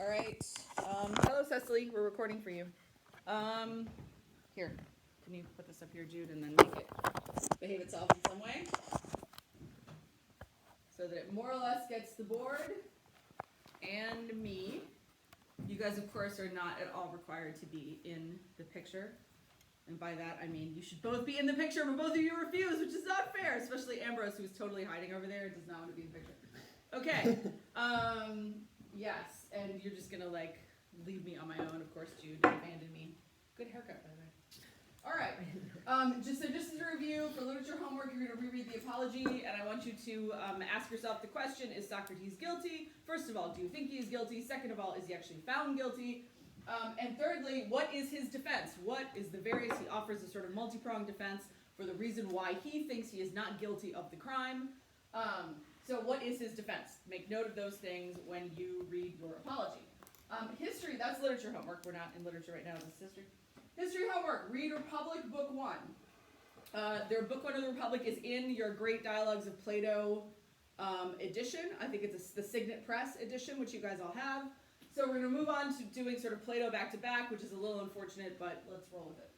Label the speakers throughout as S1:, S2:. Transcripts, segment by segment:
S1: All right. Hello, Cecily. We're recording for you. Here, can you put this up here, Jude, and then make it behave itself in some way? So that it more or less gets the board and me. You guys, of course, are not at all required to be in the picture. And by that, I mean you should both be in the picture, but both of you refuse, which is not fair, especially Ambrose, who is totally hiding over there and does not want to be in the picture. Okay. Yes, and you're just going to, like, leave me on my own, of course, Jude, abandon me. Good haircut, by the way. All right. Just as a review, for literature homework, you're going to reread the Apology, and I want you to ask yourself the question, is Socrates guilty? First of all, do you think he is guilty? Second of all, is he actually found guilty? And thirdly, what is his defense? What is the various? He offers a sort of multi-pronged defense for the reason why he thinks he is not guilty of the crime. So what is his defense? Make note of those things when you read your Apology. History, that's literature homework. We're not in literature right now, this is history. History homework, read Republic Book 1. Their Book 1 of the Republic is in your Great Dialogues of Plato edition. I think it's the Signet Press edition, which you guys all have. So we're going to move on to doing sort of Plato back-to-back, which is a little unfortunate, but let's roll with it.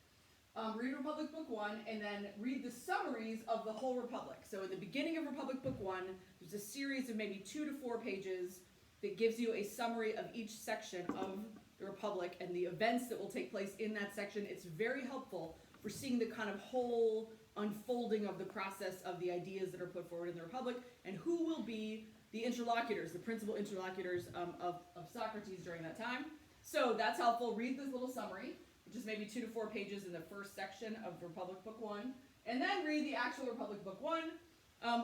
S1: Read Republic Book 1, and then read the summaries of the whole Republic. So in the beginning of Republic Book 1, there's a series of maybe 2 to 4 pages that gives you a summary of each section of the Republic and the events that will take place in that section. It's very helpful for seeing the kind of whole unfolding of the process of the ideas that are put forward in the Republic and who will be the interlocutors, the principal interlocutors of Socrates during that time. So that's helpful. Read this little summary, which is maybe 2 to 4 pages in the first section of Republic Book 1. And then read the actual Republic Book 1,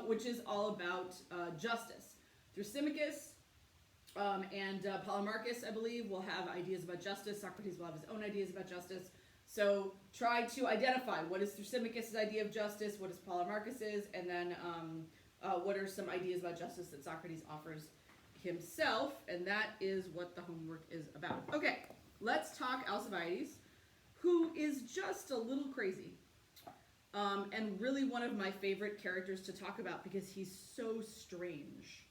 S1: which is all about justice. Thrasymachus and Polemarchus, I believe, will have ideas about justice. Socrates will have his own ideas about justice. So try to identify what is Thrasymachus' idea of justice, what is Polemarchus's, and then what are some ideas about justice that Socrates offers himself. And that is what the homework is about. Okay, let's talk Alcibiades, who is just a little crazy. And really one of my favorite characters to talk about because he's so strange.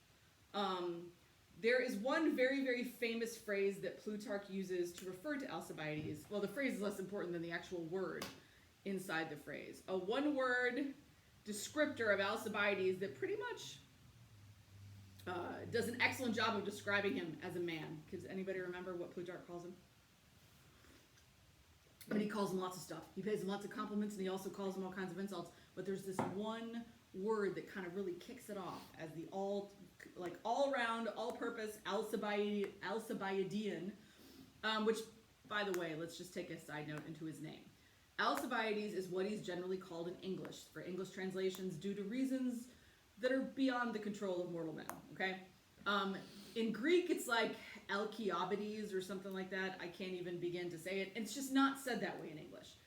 S1: There is one very, very famous phrase that Plutarch uses to refer to Alcibiades. Well, the phrase is less important than the actual word inside the phrase. A one-word descriptor of Alcibiades that pretty much does an excellent job of describing him as a man. Does anybody remember what Plutarch calls him? I mean, he calls him lots of stuff. He pays him lots of compliments, and he also calls him all kinds of insults. But there's this one word that kind of really kicks it off as the all-around, all-purpose Alcibiadian, which, by the way, let's just take a side note into his name. Alcibiades is what he's generally called in English, for English translations, due to reasons that are beyond the control of mortal men, okay? In Greek, it's like Alcibiades or something like that. I can't even begin to say it. It's just not said that way in English.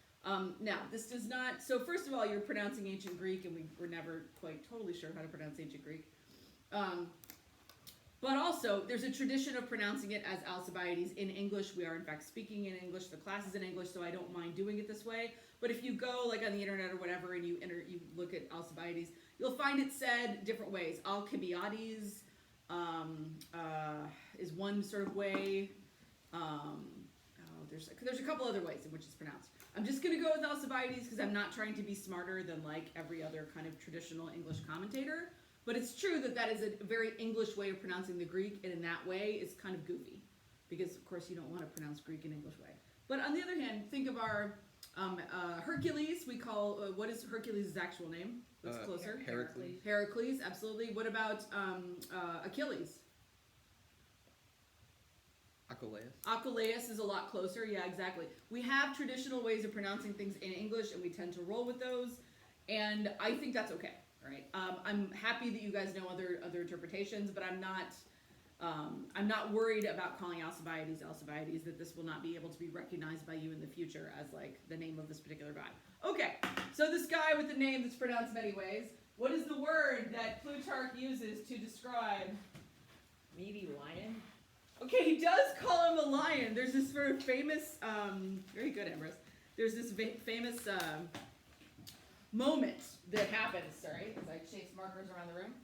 S1: Now, this does not... So first of all, you're pronouncing Ancient Greek, and we're never quite totally sure how to pronounce Ancient Greek. But also, there's a tradition of pronouncing it as Alcibiades in English. We are, in fact, speaking in English. The class is in English, so I don't mind doing it this way. But if you go, like, on the internet or whatever, and you look at Alcibiades, you'll find it said different ways. Alcibiades is one sort of way. There's a couple other ways in which it's pronounced. I'm just going to go with Alcibiades because I'm not trying to be smarter than, like, every other kind of traditional English commentator. But it's true that is a very English way of pronouncing the Greek, and in that way, it's kind of goofy. Because, of course, you don't want to pronounce Greek in English way. But on the other hand, think of our Hercules. We call, what is Hercules' actual name? What's closer?
S2: Heracles.
S1: Heracles, absolutely. What about Achilles? Achilles is a lot closer. Yeah, exactly. We have traditional ways of pronouncing things in English, and we tend to roll with those. And I think that's okay. Right. I'm happy that you guys know other interpretations, but I'm not worried about calling Alcibiades, that this will not be able to be recognized by you in the future as, like, the name of this particular guy. Okay, so this guy with the name that's pronounced many ways, what is the word that Plutarch uses to describe?
S3: Maybe lion?
S1: Okay, he does call him a lion. There's this sort of famous, very good, Ambrose. There's this famous moment that happens, sorry, as I chase markers around the room.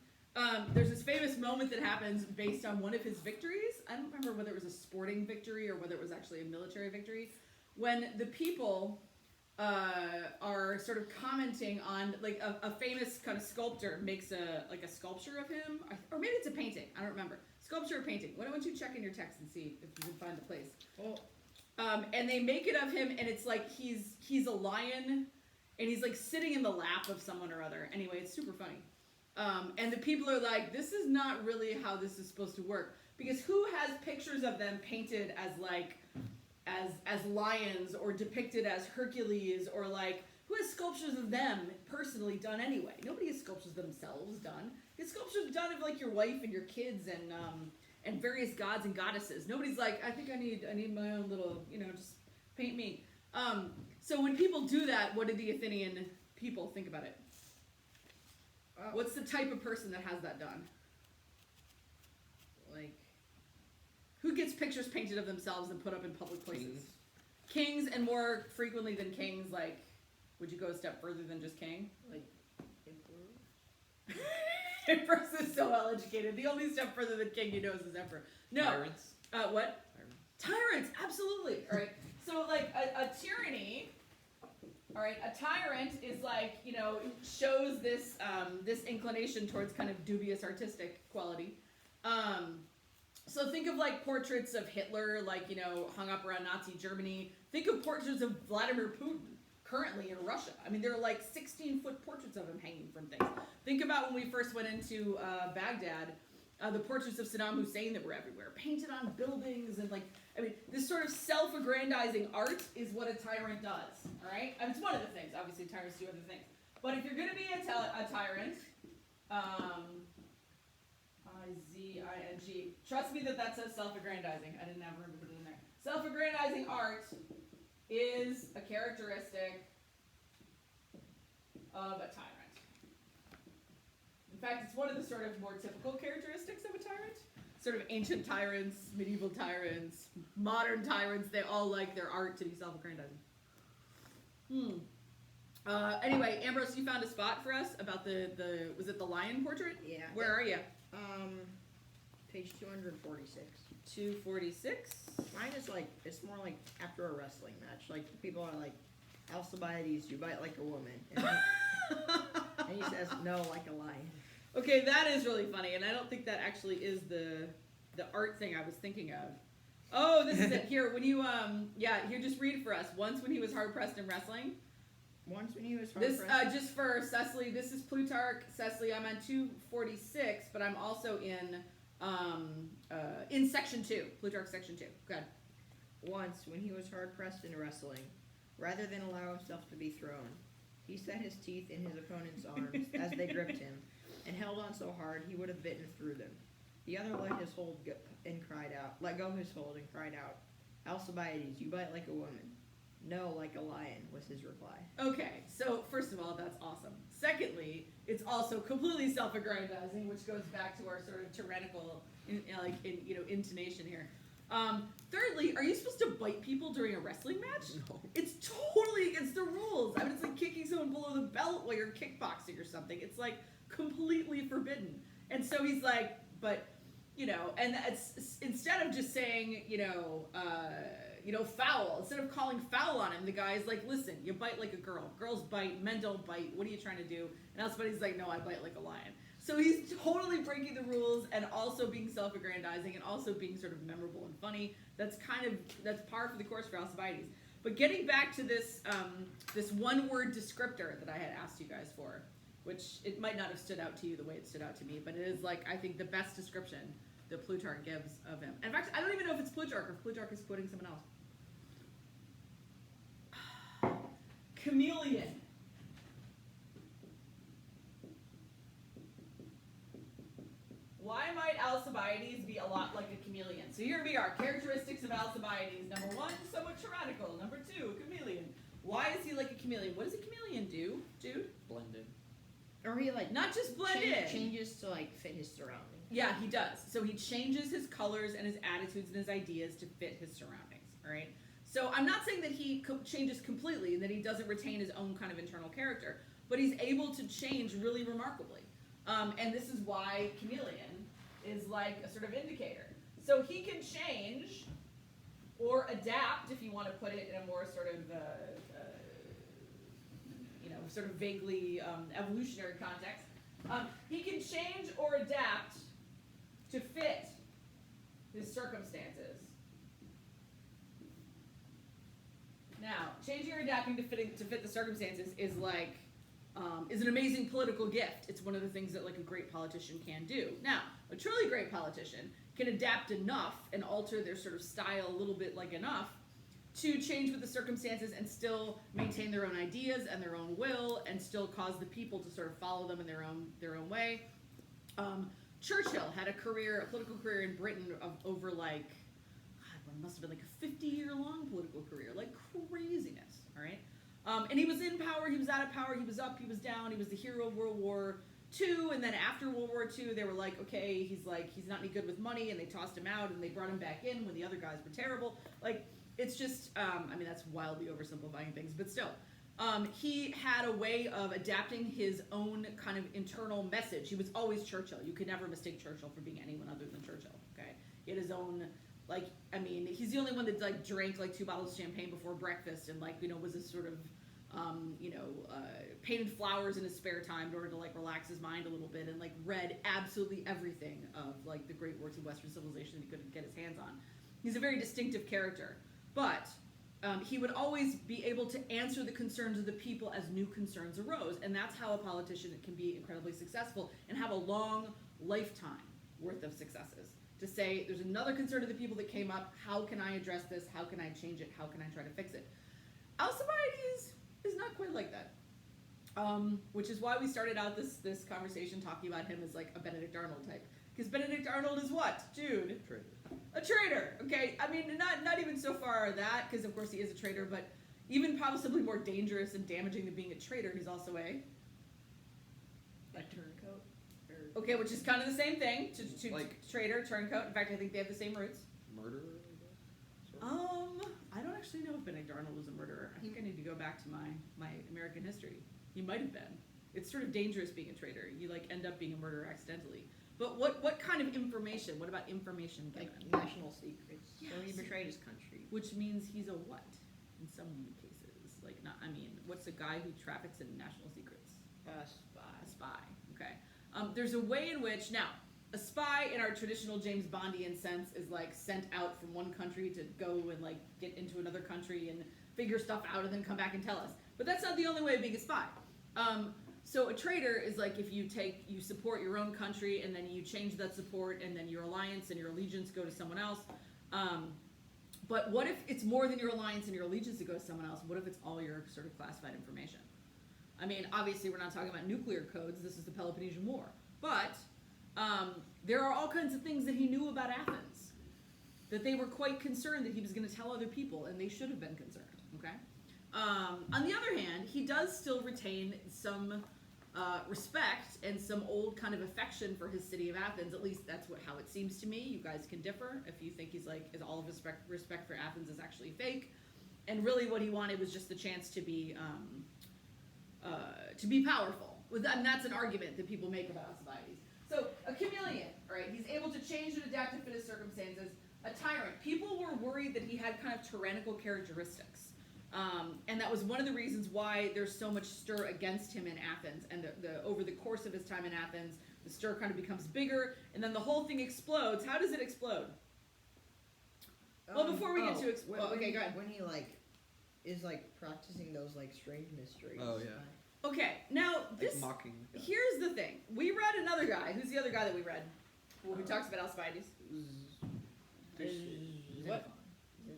S1: There's this famous moment that happens based on one of his victories. I don't remember whether it was a sporting victory or whether it was actually a military victory. When the people are sort of commenting on, like, a famous kind of sculptor makes a sculpture of him, or maybe it's a painting. I don't remember. Sculpture or painting. Why don't you check in your text and see if you can find the place?
S3: Oh.
S1: And they make it of him, and it's like he's a lion, and he's like sitting in the lap of someone or other. Anyway, it's super funny. And the people are like, this is not really how this is supposed to work. Because who has pictures of them painted as like, as lions or depicted as Hercules, or like, who has sculptures of them personally done anyway? Nobody has sculptures of themselves done. It's sculptures done of like your wife and your kids and various gods and goddesses. Nobody's like, I think I need my own little, just paint me. So when people do that, what did the Athenian people think about it? What's the type of person that has that done?
S3: Like,
S1: who gets pictures painted of themselves and put up in public places? Kings, and more frequently than kings, like, would you go a step further than just king?
S3: like, emperor?
S1: Emperor is so well educated. The only step further than king you know is emperor. No.
S2: Tyrants.
S1: What? Tyrants, absolutely. All right. So, like, a tyranny. All right, a tyrant is like, shows this this inclination towards kind of dubious artistic quality. So think of like portraits of Hitler, like, hung up around Nazi Germany. Think of portraits of Vladimir Putin currently in Russia. I mean, there are like 16-foot portraits of him hanging from things. Think about when we first went into Baghdad, the portraits of Saddam Hussein that were everywhere, painted on buildings, and like, I mean, this sort of self-aggrandizing art is what a tyrant does, all right? I mean, it's one of the things. Obviously, tyrants do other things. But if you're going to be a tyrant, I-Z-I-N-G, trust me that says self-aggrandizing. I didn't have room to put it in there. Self-aggrandizing art is a characteristic of a tyrant. In fact, it's one of the sort of more typical characteristics of a tyrant. Sort of ancient tyrants, medieval tyrants, modern tyrants, they all like their art to be self-aggrandizing. Anyway, Ambrose, you found a spot for us about was it the lion portrait?
S3: Yeah.
S1: Where are you?
S3: Page 246.
S1: 246?
S3: Mine is like, it's more like after a wrestling match. Like, people are like, Alcibiades, you bite like a woman. And he says, no, like a lion.
S1: Okay, that is really funny, and I don't think that actually is the art thing I was thinking of. Oh, this is it. Here, when you, here, just read it for us. Once when he was hard-pressed in wrestling.
S3: Once when he was hard-pressed.
S1: This, just for Cecily, this is Plutarch. Cecily, I'm on 246, but I'm also in section 2. Plutarch section 2. Go ahead.
S3: Once, when he was hard-pressed in wrestling, rather than allow himself to be thrown, he set his teeth in his opponent's arms as they gripped him, and held on so hard he would have bitten through them. The other let his hold and cried out, let go his hold and cried out, Alcibiades, you bite like a woman. No, like a lion, was his reply. Okay, so first of all, that's awesome. Secondly, it's also completely self-aggrandizing, which goes back to our sort of tyrannical, intonation here. Thirdly, are you supposed to bite people during a wrestling match?
S2: No.
S1: It's totally against the rules. I mean, it's like kicking someone below the belt while you're kickboxing or something. It's like completely forbidden. And so he's like, but, and it's, instead of just saying, foul, instead of calling foul on him, the guy's like, listen, you bite like a girl. Girls bite, men don't bite. What are you trying to do? And Alcibiades like, no, I bite like a lion. So he's totally breaking the rules and also being self-aggrandizing and also being sort of memorable and funny. That's par for the course for Alcibiades. But getting back to this, this one-word descriptor that I had asked you guys for, which it might not have stood out to you the way it stood out to me, but it is like, I think, the best description that Plutarch gives of him. In fact, I don't even know if it's Plutarch or if Plutarch is quoting someone else. Chameleon. Why might Alcibiades be a lot like a chameleon? So here we are, characteristics of Alcibiades. Number 1, somewhat tyrannical. Number 2, a chameleon. Why is he like a chameleon? What does a chameleon do, dude?
S2: Blended.
S3: Or he like
S1: not just blend in.
S3: Changes to like fit his surroundings.
S1: Yeah, he does. So he changes his colors and his attitudes and his ideas to fit his surroundings. All right. So I'm not saying that he changes completely and that he doesn't retain his own kind of internal character, but he's able to change really remarkably. And this is why chameleon is like a sort of indicator. So he can change or adapt, if you want to put it in a more sort of, sort of vaguely evolutionary context. He can change or adapt to fit his circumstances. Now, changing or adapting to fit the circumstances is like is an amazing political gift. It's one of the things that like a great politician can do. Now, a truly great politician can adapt enough and alter their sort of style a little bit like enough to change with the circumstances and still maintain their own ideas and their own will and still cause the people to sort of follow them in their own way. Churchill had a political career in Britain of over like, God, it must have been like a 50-year-long political career, like craziness, all right? And he was in power, he was out of power, he was up, he was down, he was the hero of World War II, and then after World War II, they were like, okay, he's not any good with money, and they tossed him out, and they brought him back in when the other guys were terrible. Like, it's just, that's wildly oversimplifying things, but still. He had a way of adapting his own kind of internal message. He was always Churchill. You could never mistake Churchill for being anyone other than Churchill, okay? He had his own, he's the only one that, drank, 2 bottles of champagne before breakfast and, was a sort of, painted flowers in his spare time in order to, relax his mind a little bit and, read absolutely everything of, the great works of Western civilization that he could get his hands on. He's a very distinctive character. But he would always be able to answer the concerns of the people as new concerns arose. And that's how a politician can be incredibly successful and have a long lifetime worth of successes. To say, there's another concern of the people that came up. How can I address this? How can I change it? How can I try to fix it? Alcibiades is not quite like that. Which is why we started out this conversation talking about him as a Benedict Arnold type. Because Benedict Arnold is what, Jude?
S2: Traitor.
S1: A traitor, okay? Not even so far that, because of course he is a traitor, but even possibly more dangerous and damaging than being a traitor, he's also a
S3: turncoat.
S1: Okay, which is kind of the same thing. Traitor, turncoat. In fact, I think they have the same roots.
S2: Murderer, I guess?
S1: I don't actually know if Benedict Arnold was a murderer. I think I need to go back to my American history. He might have been. It's sort of dangerous being a traitor. You end up being a murderer accidentally. But what kind of information? What about information given?
S3: National secrets.
S1: Yes.
S3: So he betrayed his country.
S1: Which means he's a what? In some cases. What's a guy who traffics in national secrets?
S3: A spy.
S1: A spy, okay. There's a way in which, now, a spy in our traditional James Bondian sense is sent out from one country to go and get into another country and figure stuff out and then come back and tell us. But that's not the only way of being a spy. So a traitor is if you support your own country and then you change that support and then your alliance and your allegiance go to someone else. But what if it's more than your alliance and your allegiance to go to someone else? What if it's all your sort of classified information? Obviously we're not talking about nuclear codes. This is the Peloponnesian War. But there are all kinds of things that he knew about Athens that they were quite concerned that he was going to tell other people, and they should have been concerned, okay? On the other hand, he does still retain some respect and some old kind of affection for his city of Athens. At least that's how it seems to me. You guys can differ if you think is all of his respect for Athens is actually fake, and really what he wanted was just the chance to be powerful. And that's an argument that people make about Alcibiades. So a chameleon, all right, he's able to change and adapt to fit his circumstances. A tyrant. People were worried that he had kind of tyrannical characteristics. And that was one of the reasons why there's so much stir against him in Athens. And over the course of his time in Athens, the stir kind of becomes bigger, and then the whole thing explodes. How does it explode? Well, before we get to okay, go ahead.
S3: When he is practicing those strange mysteries.
S2: Oh, yeah.
S1: Okay, now this.
S2: Mocking.
S1: Here's the thing. We read another guy. Who's the other guy that we read? Who talks about Alcibiades? What?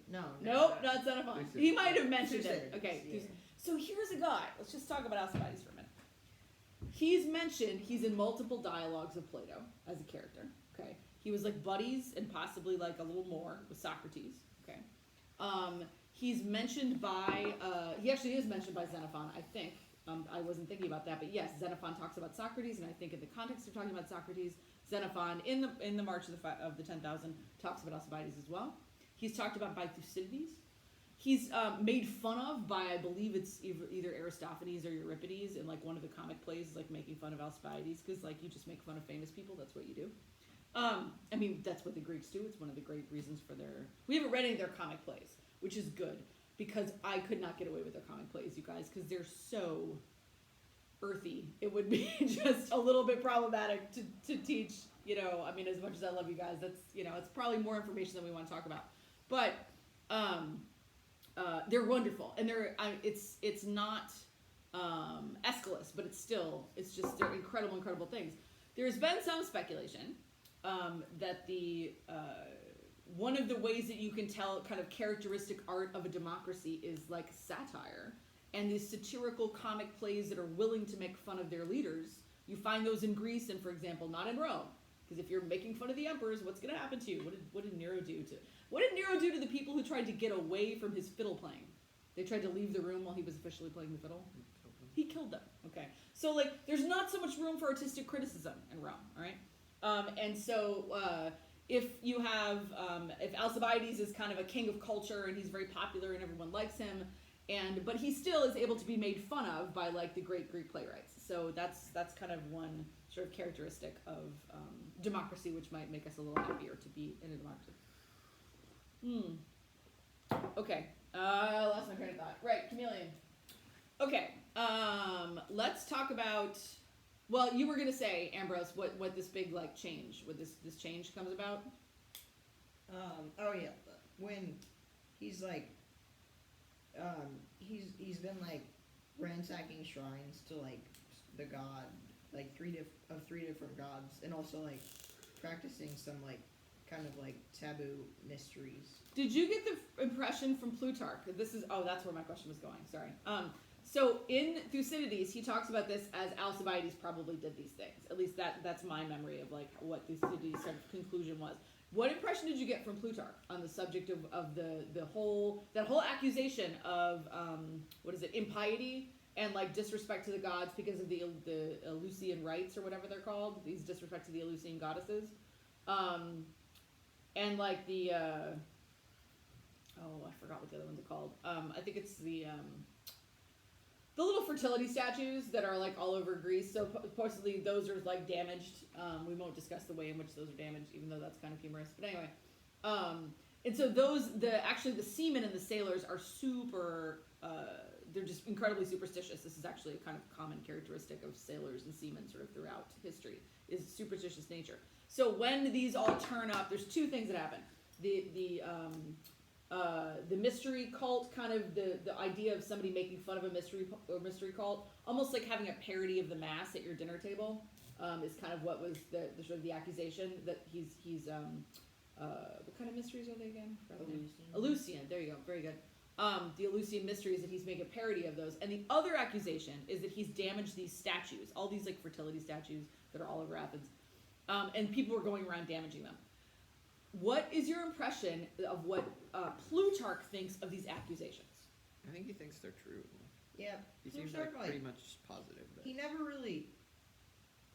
S3: No.
S1: Nope, not Xenophon. He might have mentioned it.
S3: Thucydides,
S1: Okay,
S3: yeah.
S1: so here's a guy. Let's just talk about Alcibiades for a minute. He's mentioned, he's in multiple dialogues of Plato as a character, okay? He was buddies and possibly a little more with Socrates, okay? He's mentioned by, he actually is mentioned by Xenophon, I think. I wasn't thinking about that, but yes, Xenophon talks about Socrates, and I think in the context of talking about Socrates, Xenophon in the March of the 10,000 talks about Alcibiades as well. He's talked about by Thucydides. He's made fun of by, I believe it's either Aristophanes or Euripides in like one of the comic plays, like making fun of Alcibiades, because like you just make fun of famous people. That's what you do. I mean, that's what the Greeks do. It's one of the great reasons for their. We haven't read any of their comic plays, which is good because I could not get away with their comic plays, you guys, because they're so earthy. It would be just a little bit problematic to teach. You know, I mean, as much as I love you guys, that's it's probably more information than we want to talk about, but. They're wonderful, and it's not Aeschylus, but it's just they're incredible things. There's been some speculation that the one of the ways that you can tell kind of characteristic art of a democracy is like satire, and these satirical comic plays that are willing to make fun of their leaders. You find those in Greece, and for example, not in Rome. Because if you're making fun of the emperors, what's going to happen to you? What did Nero do to the people who tried to get away from his fiddle playing? They tried to leave the room while he was officially playing the fiddle. He killed them. Okay, so like, there's not so much room for artistic criticism in Rome. All right, and so if you have if Alcibiades is kind of a king of culture and he's very popular and everyone likes him, but he still is able to be made fun of by like the great Greek playwrights. So that's kind of one sort of characteristic of democracy, which might make us a little happier to be in a democracy. Okay, lost my train of thought. Right, chameleon. Okay, let's talk about. Well, you were gonna say, Ambrose, what this big like change, what this change comes about.
S3: Oh yeah, when he's like, he's been like ransacking shrines to like the god, like three different gods, and also like practicing some like kind of like taboo mysteries.
S1: Did you get the impression from Plutarch? That's where my question was going. Sorry. So in Thucydides, he talks about this as Alcibiades probably did these things. At least that's my memory of like what Thucydides' sort of conclusion was. What impression did you get from Plutarch on the subject of that whole accusation of impiety and like disrespect to the gods because of the Eleusinian rites or whatever they're called, these disrespect to the Eleusinian goddesses, and like the I forgot what the other ones are called. I think it's the little fertility statues that are like all over Greece. So supposedly those are like damaged. We won't discuss the way in which those are damaged, even though that's kind of humorous. But anyway, and so the seamen and the sailors are super. They're just incredibly superstitious. This is actually a kind of common characteristic of sailors and seamen sort of throughout history, is superstitious nature. So when these all turn up, there's two things that happen. The mystery cult, kind of the idea of somebody making fun of a mystery cult, almost like having a parody of the mass at your dinner table, is kind of what was the sort of the accusation that he's what kind of mysteries are they again? Eleusinian. There you go. Very good. The Eleusinian mysteries, that he's making a parody of those. And the other accusation is that he's damaged these statues, all these like fertility statues that are all over Athens, and people are going around damaging them. What is your impression of what Plutarch thinks of these accusations?
S2: I think he thinks they're true.
S3: Yeah,
S2: He seems
S3: Plutarch,
S2: like pretty much positive. But
S3: he never really.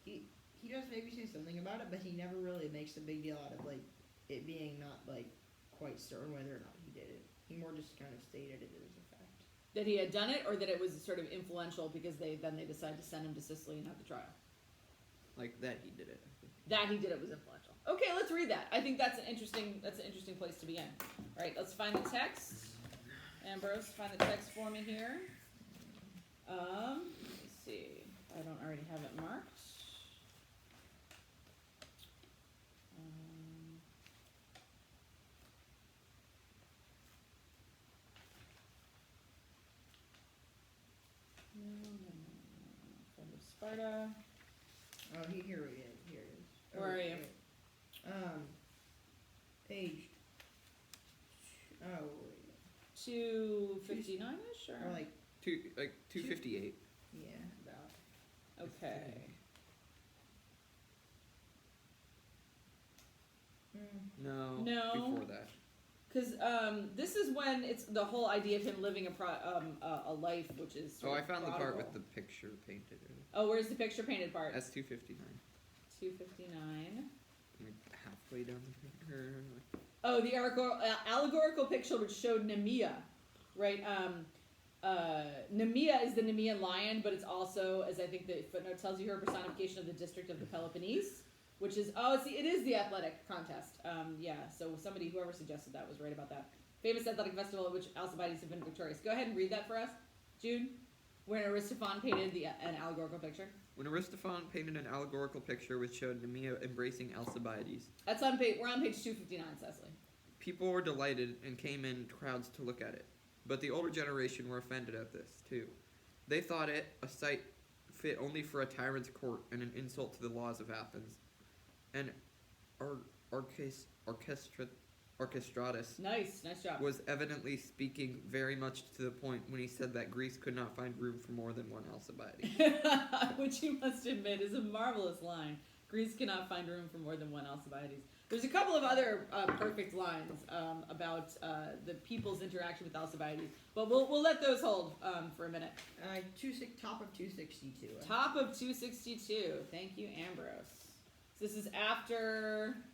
S3: He does maybe say something about it, but he never really makes a big deal out of like it being not like quite certain whether or not he did it. He more just kind of stated it as a fact.
S1: That he had done it, or that it was sort of influential because they decided to send him to Sicily and have the trial?
S2: like that he did it. I think.
S1: That he did it was influential. Okay, let's read that. I think that's an interesting place to begin. All right, let's find the text. Ambrose, find the text for me here. Let me see. I don't already have it marked. From Sparta.
S3: Oh, here it is. Here it is.
S1: Where are you?
S3: Page. Oh.
S1: 259-ish, or?
S3: Or like
S2: 258.
S3: yeah, about.
S1: Okay.
S2: No.
S1: No.
S2: Before that.
S1: Because this is when it's the whole idea of him living a life which is.
S2: Oh, I found the part
S1: prodigal.
S2: with the picture painted.
S1: Oh, where's the picture painted part?
S2: That's 259.
S1: 259.
S2: Like halfway down the picture.
S1: Oh, the allegorical picture which showed Nemea right? Nemea is the Nemean lion, but it's also, as I think the footnote tells you, her personification of the district of the Peloponnese, which is, it is the athletic contest. So whoever suggested that was right about that. Famous athletic festival at which Alcibiades have been victorious. Go ahead and read that for us, Jude. When Aristophane painted an allegorical picture.
S2: When Aristophane painted an allegorical picture which showed Nemea embracing Alcibiades.
S1: That's on page. We're on page 259, Cecily.
S2: People were delighted and came in crowds to look at it. But the older generation were offended at this, too. They thought it a sight fit only for a tyrant's court and an insult to the laws of Athens. And Orchestratus
S1: Nice job.
S2: was evidently speaking very much to the point when he said that Greece could not find room for more than one Alcibiades.
S1: Which you must admit is a marvelous line. Greece cannot find room for more than one Alcibiades. There's a couple of other perfect lines about the people's interaction with Alcibiades, but we'll let those hold for a minute.
S3: Top of 262.
S1: Top of 262. Thank you, Ambrose. So this is after.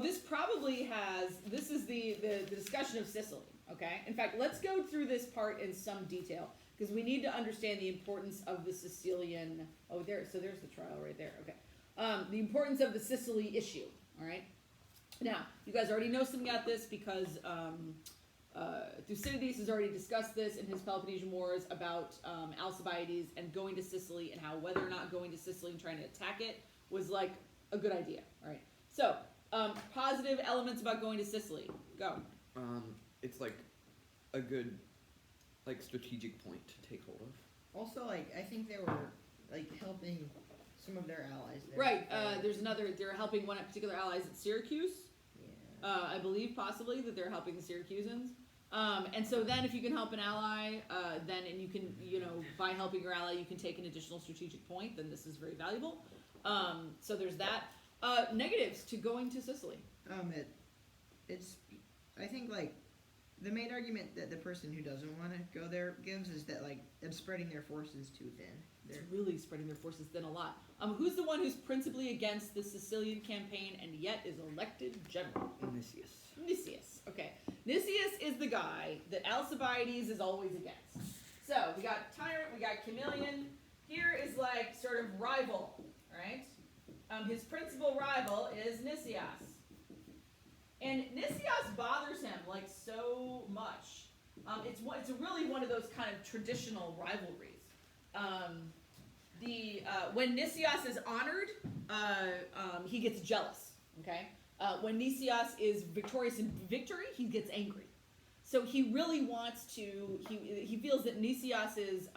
S1: This is the discussion of Sicily. Okay. In fact, let's go through this part in some detail because we need to understand the importance of the Sicilian. Oh, there's the trial right there. Okay. The importance of the Sicily issue. All right. Now, you guys already know something about this because Thucydides has already discussed this in his Peloponnesian Wars about Alcibiades and going to Sicily and how whether or not going to Sicily and trying to attack it was like a good idea. All right. So, positive elements about going to Sicily. Go.
S2: It's like a good, strategic point to take hold of.
S3: Also, I think they were helping some of their allies there.
S1: Right. They're helping one particular allies at Syracuse.
S3: Yeah.
S1: I believe possibly that they're helping the Syracusans. And so then if you can help an ally, and you can, by helping your ally, you can take an additional strategic point, then this is very valuable. So there's that. Negatives to going to Sicily.
S3: I think the main argument that the person who doesn't want to go there gives is that it's spreading their forces too thin.
S1: It's really spreading their forces thin a lot. Who's the one who's principally against the Sicilian campaign and yet is elected general? Nicias. Okay. Nicias is the guy that Alcibiades is always against. So we got tyrant, we got chameleon. Here is sort of rival, right? His principal rival is Nicias. And Nicias bothers him so much. It's really one of those kind of traditional rivalries. When Nicias is honored, he gets jealous. Okay. When Nicias is victorious in victory, he gets angry. So he really wants to. He feels that Nicias's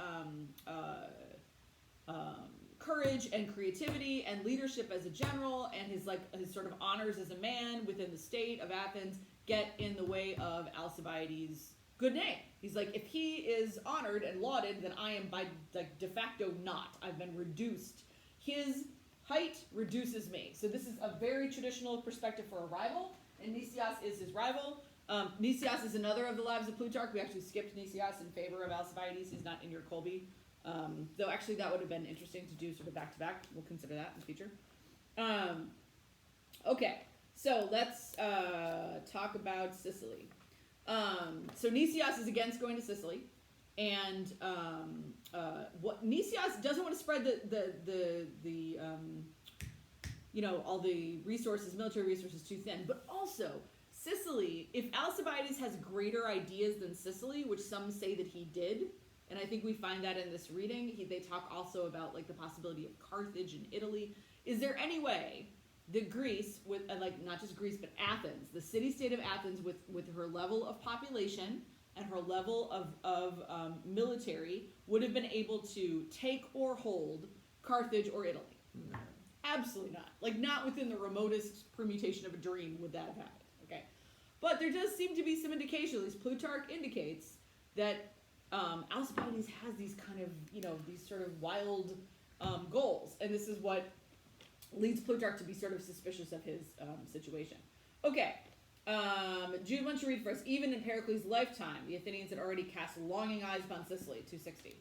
S1: courage and creativity and leadership as a general and his sort of honors as a man within the state of Athens get in the way of Alcibiades' good name. He's if he is honored and lauded, then I am by de facto not. I've been reduced. His height reduces me. So this is a very traditional perspective for a rival, and Nicias is his rival. Nicias is another of the lives of Plutarch. We actually skipped Nicias in favor of Alcibiades. He's not in your Colby. Though actually that would have been interesting to do sort of back to back. We'll consider that in the future. Okay, so let's talk about Sicily. So Nicias is against going to Sicily, and what Nicias doesn't want to spread all the resources, military resources, too thin. But also Sicily, if Alcibiades has greater ideas than Sicily, which some say that he did. And I think we find that in this reading. They talk also about the possibility of Carthage and Italy. Is there any way that Greece, with not just Greece but Athens, the city-state of Athens, with her level of population and her level of military, would have been able to take or hold Carthage or Italy?
S2: No.
S1: Absolutely not. Not within the remotest permutation of a dream would that have happened. Okay, but there does seem to be some indication. At least Plutarch indicates that. Alcibiades has these kind of, these sort of wild goals. And this is what leads Plutarch to be sort of suspicious of his situation. Okay. Jude, why don't you read for us? Even in Pericles' lifetime, the Athenians had already cast longing eyes upon Sicily, 260.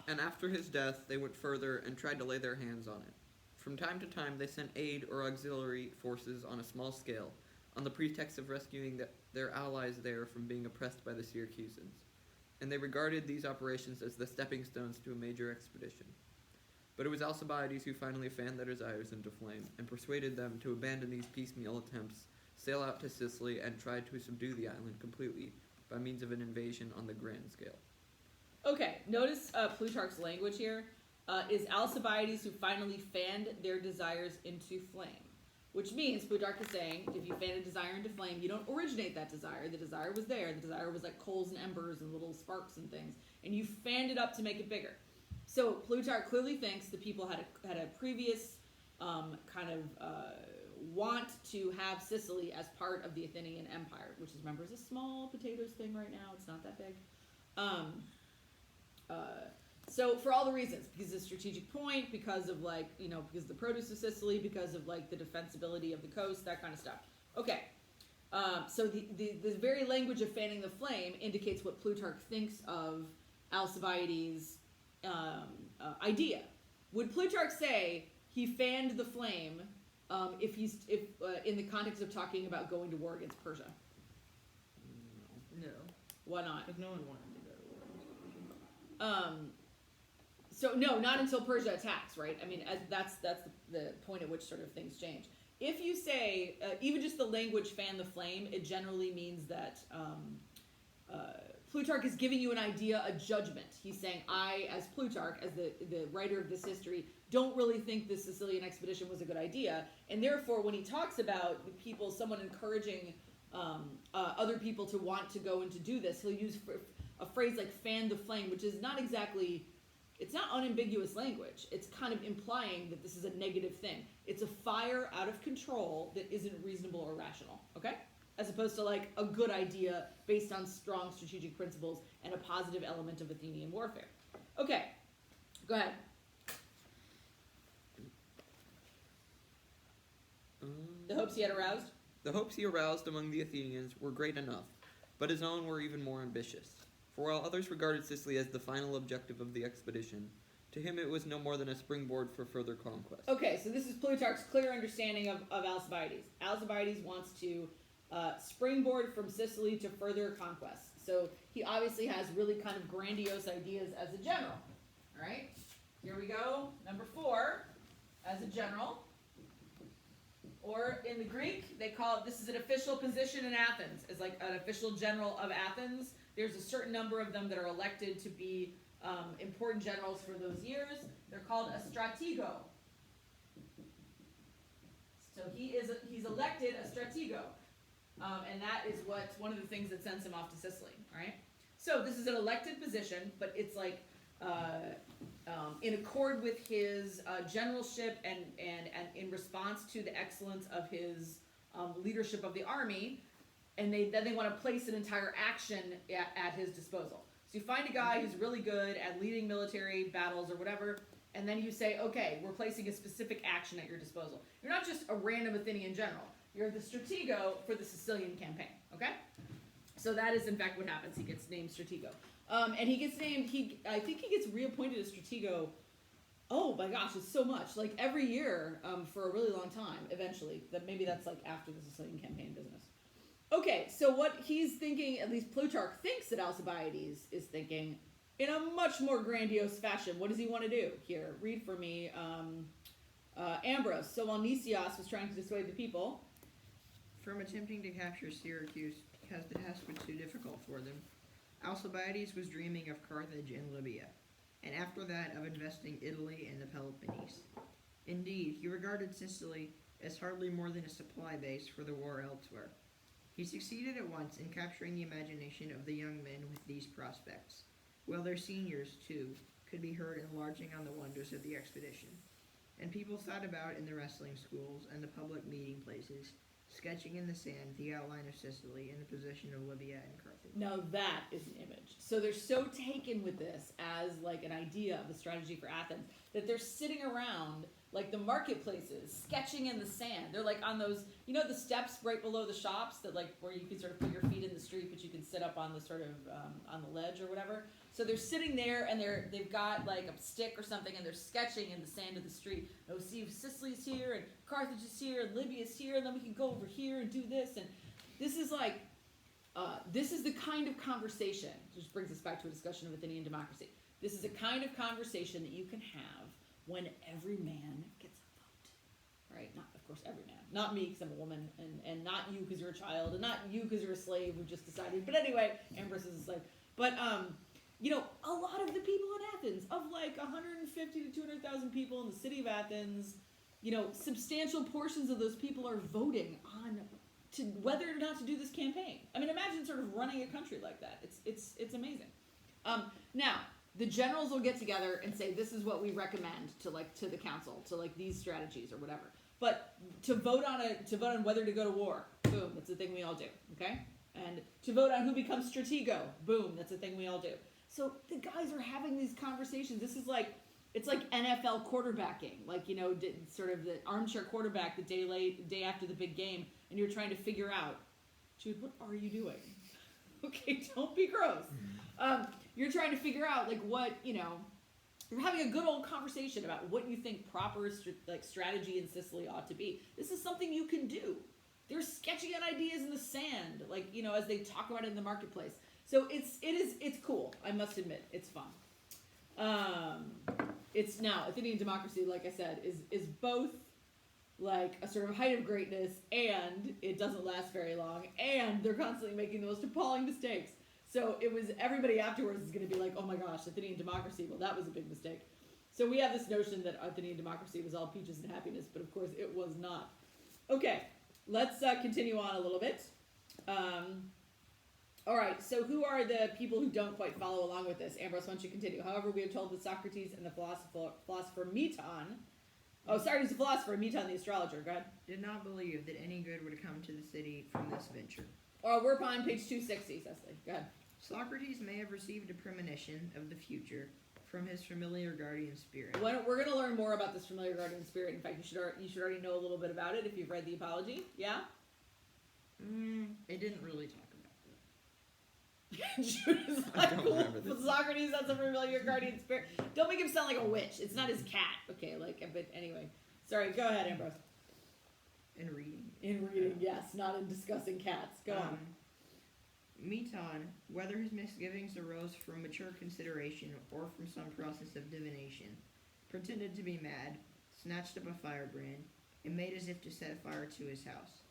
S2: And after his death, they went further and tried to lay their hands on it. From time to time, they sent aid or auxiliary forces on a small scale, on the pretext of rescuing their allies there from being oppressed by the Syracusans, and they regarded these operations as the stepping stones to a major expedition. But it was Alcibiades who finally fanned their desires into flame, and persuaded them to abandon these piecemeal attempts, sail out to Sicily, and try to subdue the island completely by means of an invasion on the grand scale.
S1: Okay, notice Plutarch's language here. Is Alcibiades who finally fanned their desires into flame. Which means, Plutarch is saying, if you fan a desire into flame, you don't originate that desire. The desire was there. The desire was like coals and embers and little sparks and things. And you fanned it up to make it bigger. So Plutarch clearly thinks the people had a previous want to have Sicily as part of the Athenian Empire, which is, remember, is a small potatoes thing right now. It's not that big. So for all the reasons, because of the strategic point, because of because of the produce of Sicily, because of the defensibility of the coast, that kind of stuff. Okay, so the very language of fanning the flame indicates what Plutarch thinks of Alcibiades' idea. Would Plutarch say he fanned the flame if in the context of talking about going to war against Persia?
S3: No.
S1: Why not?
S3: Because no one wanted to go to war.
S1: So no, not until Persia attacks, right? I mean, that's the point at which sort of things change. If you say even just the language "fan the flame," it generally means that Plutarch is giving you an idea, a judgment. He's saying, I, as Plutarch, as the writer of this history, don't really think the Sicilian expedition was a good idea, and therefore, when he talks about someone encouraging other people to want to go and to do this, he'll use a phrase like "fan the flame," which is not exactly. It's not unambiguous language. It's kind of implying that this is a negative thing. It's a fire out of control that isn't reasonable or rational, okay? As opposed to a good idea based on strong strategic principles and a positive element of Athenian warfare. Okay, go ahead. The hopes he had aroused?
S2: The hopes he aroused among the Athenians were great enough, but his own were even more ambitious. For while others regarded Sicily as the final objective of the expedition, to him it was no more than a springboard for further conquest.
S1: Okay, so this is Plutarch's clear understanding of Alcibiades. Alcibiades wants to springboard from Sicily to further conquest. So he obviously has really kind of grandiose ideas as a general. All right, here we go. Number 4, as a general. Or in the Greek, they call it, this is an official position in Athens, as an official general of Athens. There's a certain number of them that are elected to be important generals for those years. They're called a stratego. So he's elected a stratego. And that is one of the things that sends him off to Sicily, all right? So this is an elected position, but it's in accord with his generalship and in response to the excellence of his leadership of the army, and then they want to place an entire action at his disposal. So you find a guy who's really good at leading military battles or whatever, and then you say, okay, we're placing a specific action at your disposal. You're not just a random Athenian general. You're the stratego for the Sicilian campaign, okay? So that is, in fact, what happens. He gets named stratego. And he gets named, I think he gets reappointed as stratego, oh my gosh, it's so much. Every year for a really long time, eventually. Maybe that's after the Sicilian campaign business. Okay, so what he's thinking, at least Plutarch thinks that Alcibiades is thinking, in a much more grandiose fashion. What does he want to do? Here, read for me. Ambrose. So while Nicias was trying to dissuade the people
S3: from attempting to capture Syracuse because the task was too difficult for them, Alcibiades was dreaming of Carthage and Libya, and after that of investing Italy and the Peloponnese. Indeed, he regarded Sicily as hardly more than a supply base for the war elsewhere. He succeeded at once in capturing the imagination of the young men with these prospects, while their seniors, too, could be heard enlarging on the wonders of the expedition. And people sat about in the wrestling schools and the public meeting places, sketching in the sand the outline of Sicily and the position of Libya and Carthage.
S1: Now that is an image. So they're so taken with this as an idea of a strategy for Athens that they're sitting around like the marketplaces, sketching in the sand. They're like on those, you know, the steps right below the shops that like where you can sort of put your feet in the street, but you can sit up on the sort of on the ledge or whatever. So they're sitting there and they've got like a stick or something and they're sketching in the sand of the street. Oh, see, Sicily's here and Carthage is here and Libya's here, and then we can go over here and do this. And this is like, this is the kind of conversation, which brings us back to a discussion of Athenian democracy. This is the kind of conversation that you can have when every man gets a vote, right? Not, of course, every man. Not me, because I'm a woman, and not you, because you're a child, and not you, because you're a slave who just decided. But anyway, Ambrose is a slave. But, you know, a lot of the people in Athens, of like 150 to 200,000 people in the city of Athens, you know, substantial portions of those people are voting on to whether or not to do this campaign. I mean, imagine sort of running a country like that. It's amazing. Now, the generals will get together and say, this is what we recommend to the council, to like these strategies or whatever. But to vote on whether to go to war, boom, that's the thing we all do, okay? And to vote on who becomes stratego, boom, that's the thing we all do. So the guys are having these conversations. This is like, it's like NFL quarterbacking, like, you know, sort of the armchair quarterback the day after the big game, and you're trying to figure out, Jude, what are you doing? Okay, don't be gross. You're trying to figure out, like, what, you know, you're having a good old conversation about what you think proper strategy in Sicily ought to be. This is something you can do. They're sketching out ideas in the sand, like, you know, as they talk about it in the marketplace. So it's cool. I must admit, it's fun. It's now Athenian democracy, like I said, is both like a sort of height of greatness, and it doesn't last very long, and they're constantly making the most appalling mistakes. So it was, everybody afterwards is going to be like, oh my gosh, Athenian democracy, well, that was a big mistake. So we have this notion that Athenian democracy was all peaches and happiness, but of course it was not. Okay, let's continue on a little bit. All right, so who are the people who don't quite follow along with this? Ambrose, why don't you continue? However, we are told that Socrates and the philosopher Meton, Socrates the philosopher, Meton the astrologer, go ahead.
S3: Did not believe that any good would come to the city from this venture.
S1: We're on page 260, Cecily, go ahead.
S3: Socrates may have received a premonition of the future from his familiar guardian spirit.
S1: We're going to learn more about this familiar guardian spirit. In fact, you should already know a little bit about it if you've read the Apology. Yeah?
S3: It didn't really talk about
S1: Jude is like, Socrates, that's a familiar guardian spirit. Don't make him sound like a witch. It's not his cat. Okay, but anyway. Sorry, go ahead, Ambrose.
S3: In reading.
S1: In reading, yes, not in discussing cats. Go on.
S3: Meton, whether his misgivings arose from mature consideration or from some process of divination, pretended to be mad, snatched up a firebrand, and made as if to set fire to his house.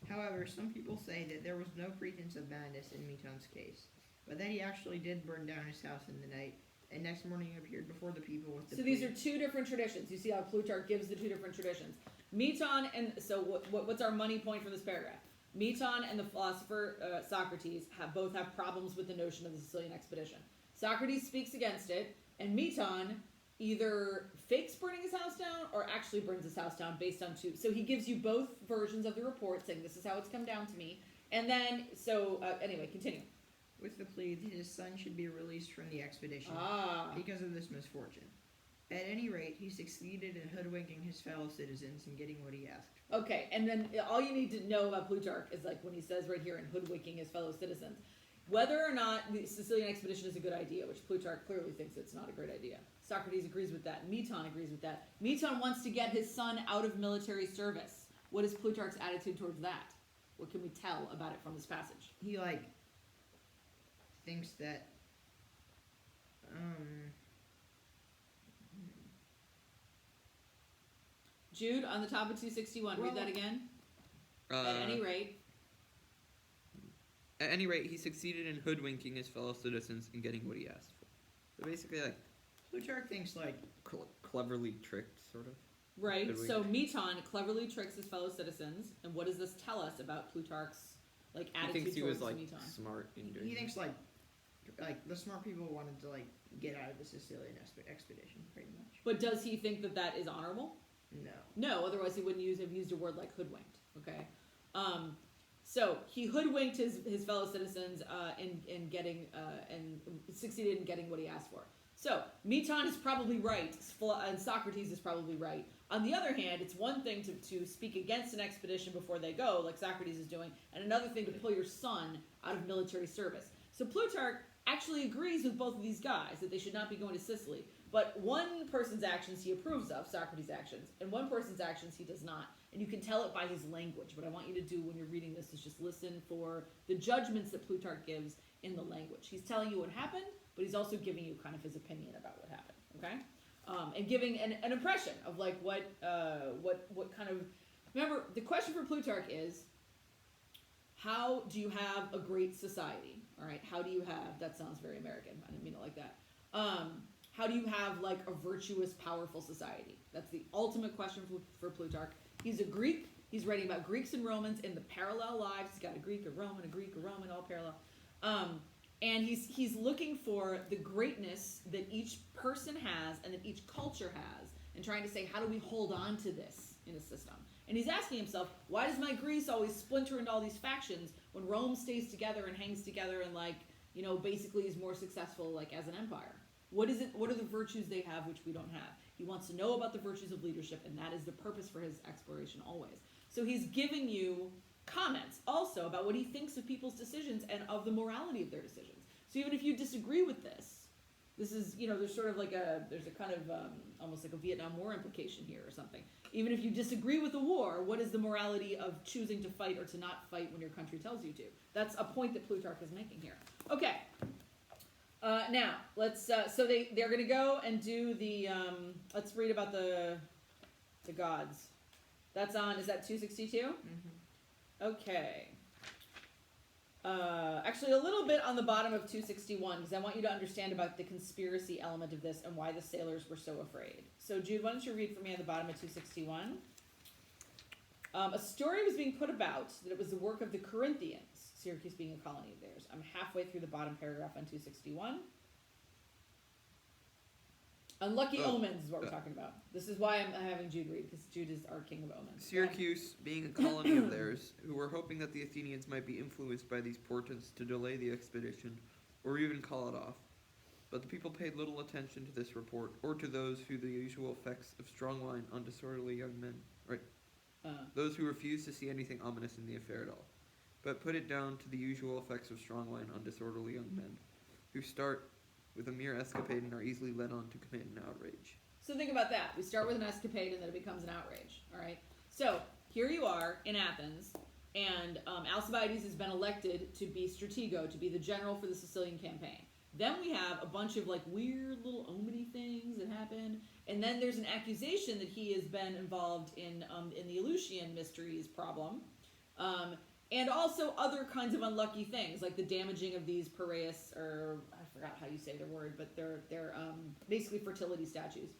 S3: However, some people say that there was no pretense of madness in Meton's case, but that he actually did burn down his house in the night, and next morning appeared before the people with the
S1: So these are two different traditions. You see how Plutarch gives the two different traditions. Meton, and so what's our money point from this paragraph? Meton and the philosopher Socrates both have problems with the notion of the Sicilian expedition. Socrates speaks against it, and Meton either fakes burning his house down or actually burns his house down based on two. So he gives you both versions of the report, saying this is how it's come down to me. And then, anyway, continue.
S3: With the plea that his son should be released from the expedition because of this misfortune. At any rate, he succeeded in hoodwinking his fellow citizens and getting what he asked for.
S1: Okay, and then all you need to know about Plutarch is like when he says right here in hoodwinking his fellow citizens, whether or not the Sicilian expedition is a good idea, which Plutarch clearly thinks it's not a great idea. Socrates agrees with that. Meton agrees with that. Meton wants to get his son out of military service. What is Plutarch's attitude towards that? What can we tell about it from this passage?
S3: He, thinks that,
S1: Jude, on the top of 261, read that again. At any rate,
S2: he succeeded in hoodwinking his fellow citizens and getting what he asked for. So basically,
S3: Plutarch thinks,
S2: cleverly tricked, sort of.
S1: Right,
S2: Hoodwinked.
S1: so Meton cleverly tricks his fellow citizens, and what does this tell us about Plutarch's, attitude towards Meton?
S2: He thinks he was, smart in doing
S3: He thinks, the smart people wanted to, get out of the Sicilian expedition, pretty much.
S1: But does he think that that is honorable?
S3: No.
S1: No, otherwise he wouldn't have used a word like hoodwinked, okay? So he hoodwinked his fellow citizens in getting, and succeeded in getting what he asked for. So, Meton is probably right, and Socrates is probably right. On the other hand, it's one thing to speak against an expedition before they go, like Socrates is doing, and another thing to pull your son out of military service. So Plutarch actually agrees with both of these guys that they should not be going to Sicily. But one person's actions he approves of, Socrates' actions, and one person's actions he does not. And you can tell it by his language. What I want you to do when you're reading this is just listen for the judgments that Plutarch gives in the language. He's telling you what happened, but he's also giving you kind of his opinion about what happened, okay? And giving an impression of like what kind of... Remember, the question for Plutarch is, how do you have a great society? All right, how do you have... That sounds very American. I didn't mean it like that. How do you have like a virtuous, powerful society? That's the ultimate question for Plutarch. He's a Greek. He's writing about Greeks and Romans in the parallel lives. He's got a Greek, a Roman, a Greek, a Roman, all parallel. And he's looking for the greatness that each person has and that each culture has, and trying to say, how do we hold on to this in a system? And he's asking himself, why does my Greece always splinter into all these factions when Rome stays together and hangs together and like, you know, basically is more successful like as an empire? What is it? What are the virtues they have which we don't have? He wants to know about the virtues of leadership, and that is the purpose for his exploration always. So he's giving you comments also about what he thinks of people's decisions and of the morality of their decisions. So even if you disagree with this is, you know, there's sort of like there's a kind of almost like a Vietnam War implication here or something. Even if you disagree with the war, what is the morality of choosing to fight or to not fight when your country tells you to? That's a point that Plutarch is making here. Okay. Now, let's, so they're going to go and do the, let's read about the gods. That's on, is that 262?
S3: Mm-hmm.
S1: Okay. Actually, a little bit on the bottom of 261, because I want you to understand about the conspiracy element of this and why the sailors were so afraid. So, Jude, why don't you read for me on the bottom of 261? A story was being put about that it was the work of the Corinthians, Syracuse being a colony of theirs. I'm halfway through the bottom paragraph on 261. Unlucky omens is what we're talking about. This is why I'm having Jude read, because Jude is our king of omens.
S2: Syracuse, being a colony of theirs, who were hoping that the Athenians might be influenced by these portents to delay the expedition, or even call it off. But the people paid little attention to this report, or to those who the usual effects of strong wine on disorderly young men, those who refused to see anything ominous in the affair at all, but put it down to the usual effects of strong wine on disorderly young men, who start with a mere escapade and are easily led on to commit an outrage.
S1: So think about that. We start with an escapade and then it becomes an outrage. All right. So here you are in Athens, and Alcibiades has been elected to be stratego, to be the general for the Sicilian campaign. Then we have a bunch of like weird little omeny things that happen, and then there's an accusation that he has been involved in the Eleusinian mysteries problem, and also other kinds of unlucky things like the damaging of these Piraeus, or I forgot how you say the word, but they're basically fertility statues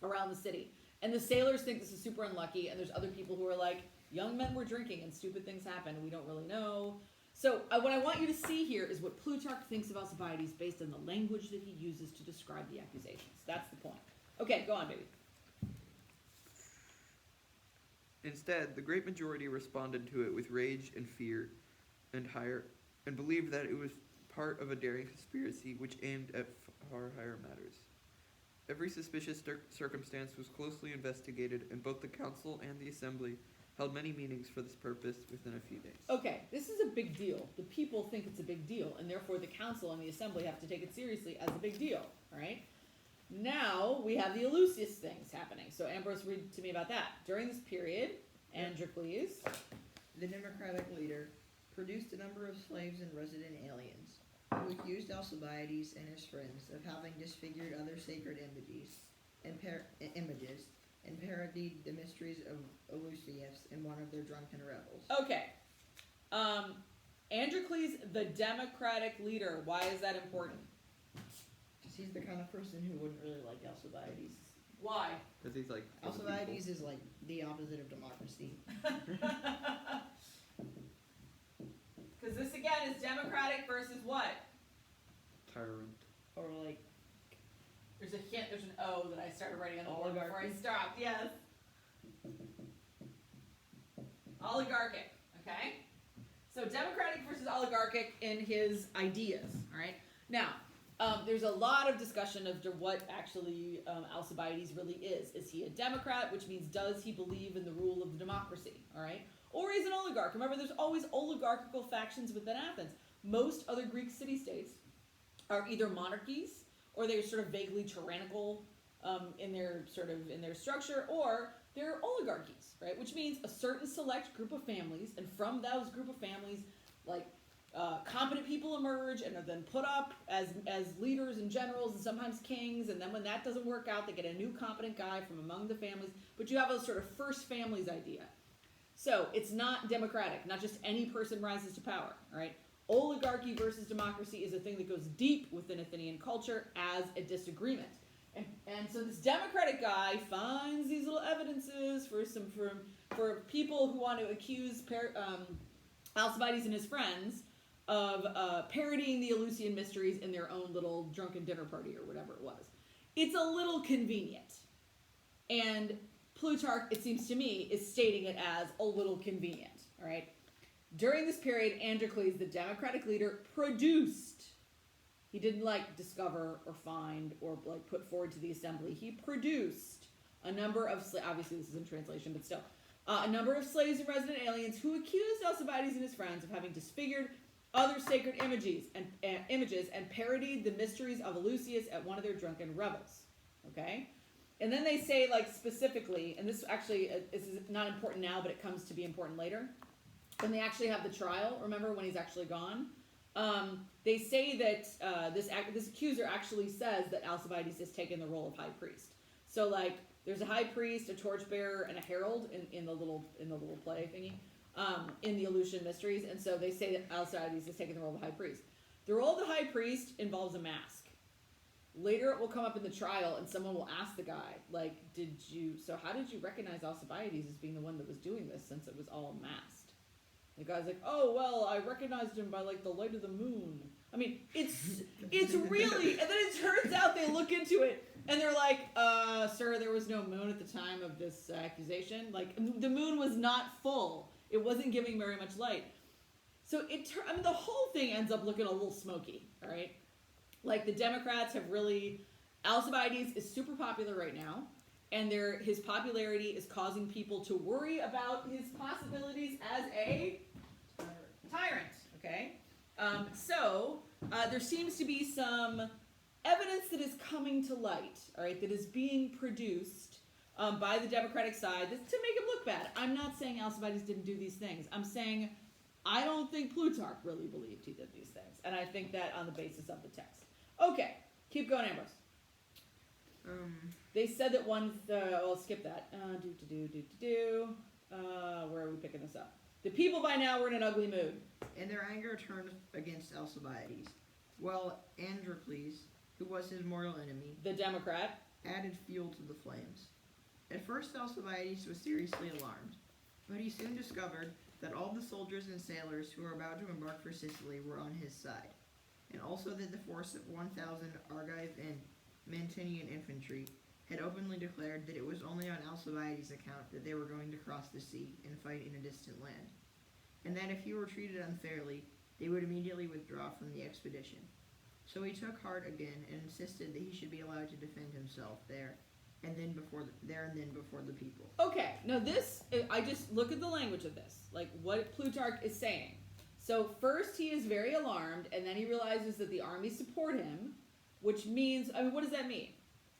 S1: around the city. And the sailors think this is super unlucky, and there's other people who are like, young men were drinking and stupid things happen, and we don't really know. So what I want you to see here is what Plutarch thinks of Alcibiades based on the language that he uses to describe the accusations. That's the point. Okay, go on, baby.
S2: Instead, the great majority responded to it with rage and fear and believed that it was part of a daring conspiracy which aimed at far higher matters. Every suspicious circumstance was closely investigated, and both the council and the assembly held many meetings for this purpose within a few days. Okay,
S1: this is a big deal. The people think it's a big deal, and therefore the council and the assembly have to take it seriously as a big deal, all right? Now we have the Eleusis things happening. So Ambrose, read to me about that. During this period, Androcles,
S3: the democratic leader, produced a number of slaves and resident aliens, who accused Alcibiades and his friends of having disfigured other sacred images and parodied the mysteries of Eleusis in one of their drunken revels.
S1: Okay. Androcles, the democratic leader. Why is that important?
S3: Because he's the kind of person who wouldn't really like Alcibiades.
S1: Why?
S2: Because he's like...
S3: Alcibiades is like the opposite of democracy.
S1: Because this again is democratic versus what?
S2: Tyrant.
S3: Or like...
S1: There's a hint, there's an O that I started writing on the board before I stopped. Yes. Oligarchic, okay? So democratic versus oligarchic in his ideas, all right? Now, there's a lot of discussion of what actually Alcibiades really is. Is he a Democrat, which means does he believe in the rule of the democracy, all right? Or he's an oligarch. Remember, there's always oligarchical factions within Athens. Most other Greek city-states are either monarchies, or they're sort of vaguely tyrannical in their structure, or they're oligarchies, right? Which means a certain select group of families, and from those group of families, like competent people emerge and are then put up as leaders and generals and sometimes kings, and then when that doesn't work out, they get a new competent guy from among the families. But you have a sort of first families idea. So it's not democratic, not just any person rises to power, all right? Oligarchy versus democracy is a thing that goes deep within Athenian culture as a disagreement. And so this democratic guy finds these little evidences for people who want to accuse Alcibiades and his friends of parodying the Eleusinian mysteries in their own little drunken dinner party or whatever it was. It's a little convenient. And Plutarch, it seems to me, is stating it as a little convenient, all right? During this period, Androcles, the democratic leader, produced. He didn't discover or find or put forward to the assembly. He produced a number of, obviously this is in translation, but still, a number of slaves and resident aliens who accused Alcibiades and his friends of having disfigured other sacred images and parodied the mysteries of Eleusis at one of their drunken revels. Okay? And then they say, specifically, and this actually is not important now, but it comes to be important later, when they actually have the trial, remember, when he's actually gone, they say that this accuser actually says that Alcibiades has taken the role of high priest. So, there's a high priest, a torchbearer, and a herald in the little play thingy, in the Eleusinian mysteries, and so they say that Alcibiades has taken the role of high priest. The role of the high priest involves a mask. Later it will come up in the trial, and someone will ask the guy, how did you recognize Alcibiades as being the one that was doing this, since it was all masked? The guy's like, oh, well, I recognized him by, the light of the moon. I mean, it's really, and then it turns out they look into it, and they're like, sir, there was no moon at the time of this accusation. The moon was not full. It wasn't giving very much light. So the whole thing ends up looking a little smoky, all right? The Democrats have really, Alcibiades is super popular right now, and his popularity is causing people to worry about his possibilities as a tyrant, okay? There seems to be some evidence that is coming to light, all right, that is being produced by the Democratic side to make him look bad. I'm not saying Alcibiades didn't do these things. I'm saying I don't think Plutarch really believed he did these things, and I think that on the basis of the text. Okay, keep going, Ambrose. They said that I'll skip that. Where are we picking this up? The people by now were in an ugly mood.
S3: And their anger turned against Alcibiades. Well, Androcles, who was his mortal enemy,
S1: the Democrat,
S3: added fuel to the flames. At first Alcibiades was seriously alarmed, but he soon discovered that all the soldiers and sailors who were about to embark for Sicily were on his side, and also that the force of 1,000 Argive and Mantinean infantry had openly declared that it was only on Alcibiades' account that they were going to cross the sea and fight in a distant land, and that if he were treated unfairly, they would immediately withdraw from the expedition. So he took heart again and insisted that he should be allowed to defend himself there and then before the people.
S1: Okay, now I just look at the language of this, what Plutarch is saying. So first he is very alarmed, and then he realizes that the army support him, which means, what does that mean?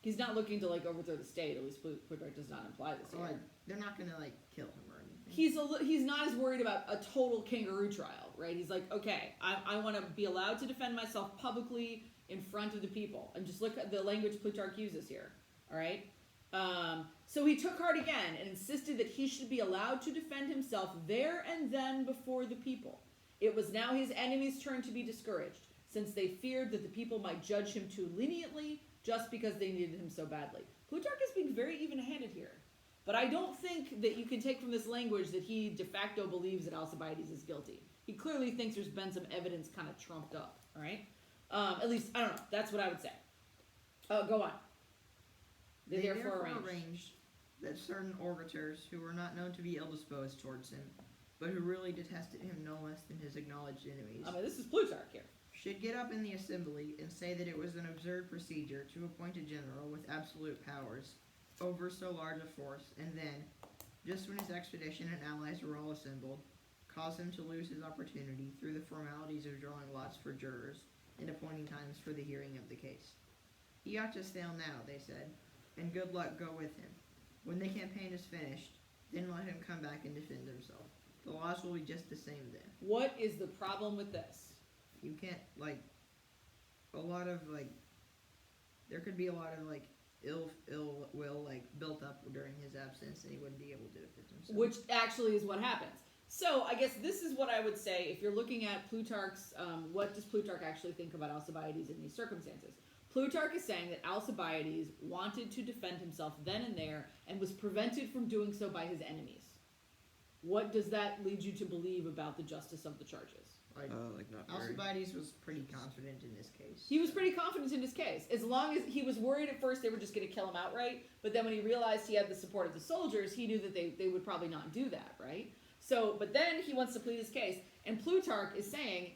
S1: He's not looking to overthrow the state. At least Plutarch does not imply this here.
S3: They're not going to kill him or anything.
S1: He's not as worried about a total kangaroo trial, right? He's like, okay, I want to be allowed to defend myself publicly in front of the people. And just look at the language Plutarch uses here, all right? So he took heart again and insisted that he should be allowed to defend himself there and then before the people. It was now his enemies' turn to be discouraged, since they feared that the people might judge him too leniently just because they needed him so badly. Plutarch is being very even-handed here. But I don't think that you can take from this language that he de facto believes that Alcibiades is guilty. He clearly thinks there's been some evidence kind of trumped up, all right? At least, I don't know. That's what I would say. Go on.
S3: They therefore arranged that certain orators who were not known to be ill-disposed towards him, but who really detested him no less than his acknowledged enemies,
S1: this is Plutarch here.
S3: should get up in the assembly and say that it was an absurd procedure to appoint a general with absolute powers over so large a force, and then, just when his expedition and allies were all assembled, cause him to lose his opportunity through the formalities of drawing lots for jurors and appointing times for the hearing of the case. He ought to sail now, they said, and good luck go with him. When the campaign is finished, then let him come back and defend himself. The laws will be just the same then.
S1: What is the problem with this?
S3: You can't, there could be a lot of, ill will, built up during his absence, and he wouldn't be able to defend himself.
S1: Which actually is what happens. So I guess this is what I would say if you're looking at Plutarch's, what does Plutarch actually think about Alcibiades in these circumstances? Plutarch is saying that Alcibiades wanted to defend himself then and there and was prevented from doing so by his enemies. What does that lead you to believe about the justice of the charges?
S2: Not very.
S3: Alcibiades was pretty confident in this case.
S1: He was pretty confident in his case. As long as he was worried at first they were just going to kill him outright, but then when he realized he had the support of the soldiers, he knew that they would probably not do that, right? So, but then he wants to plead his case, and Plutarch is saying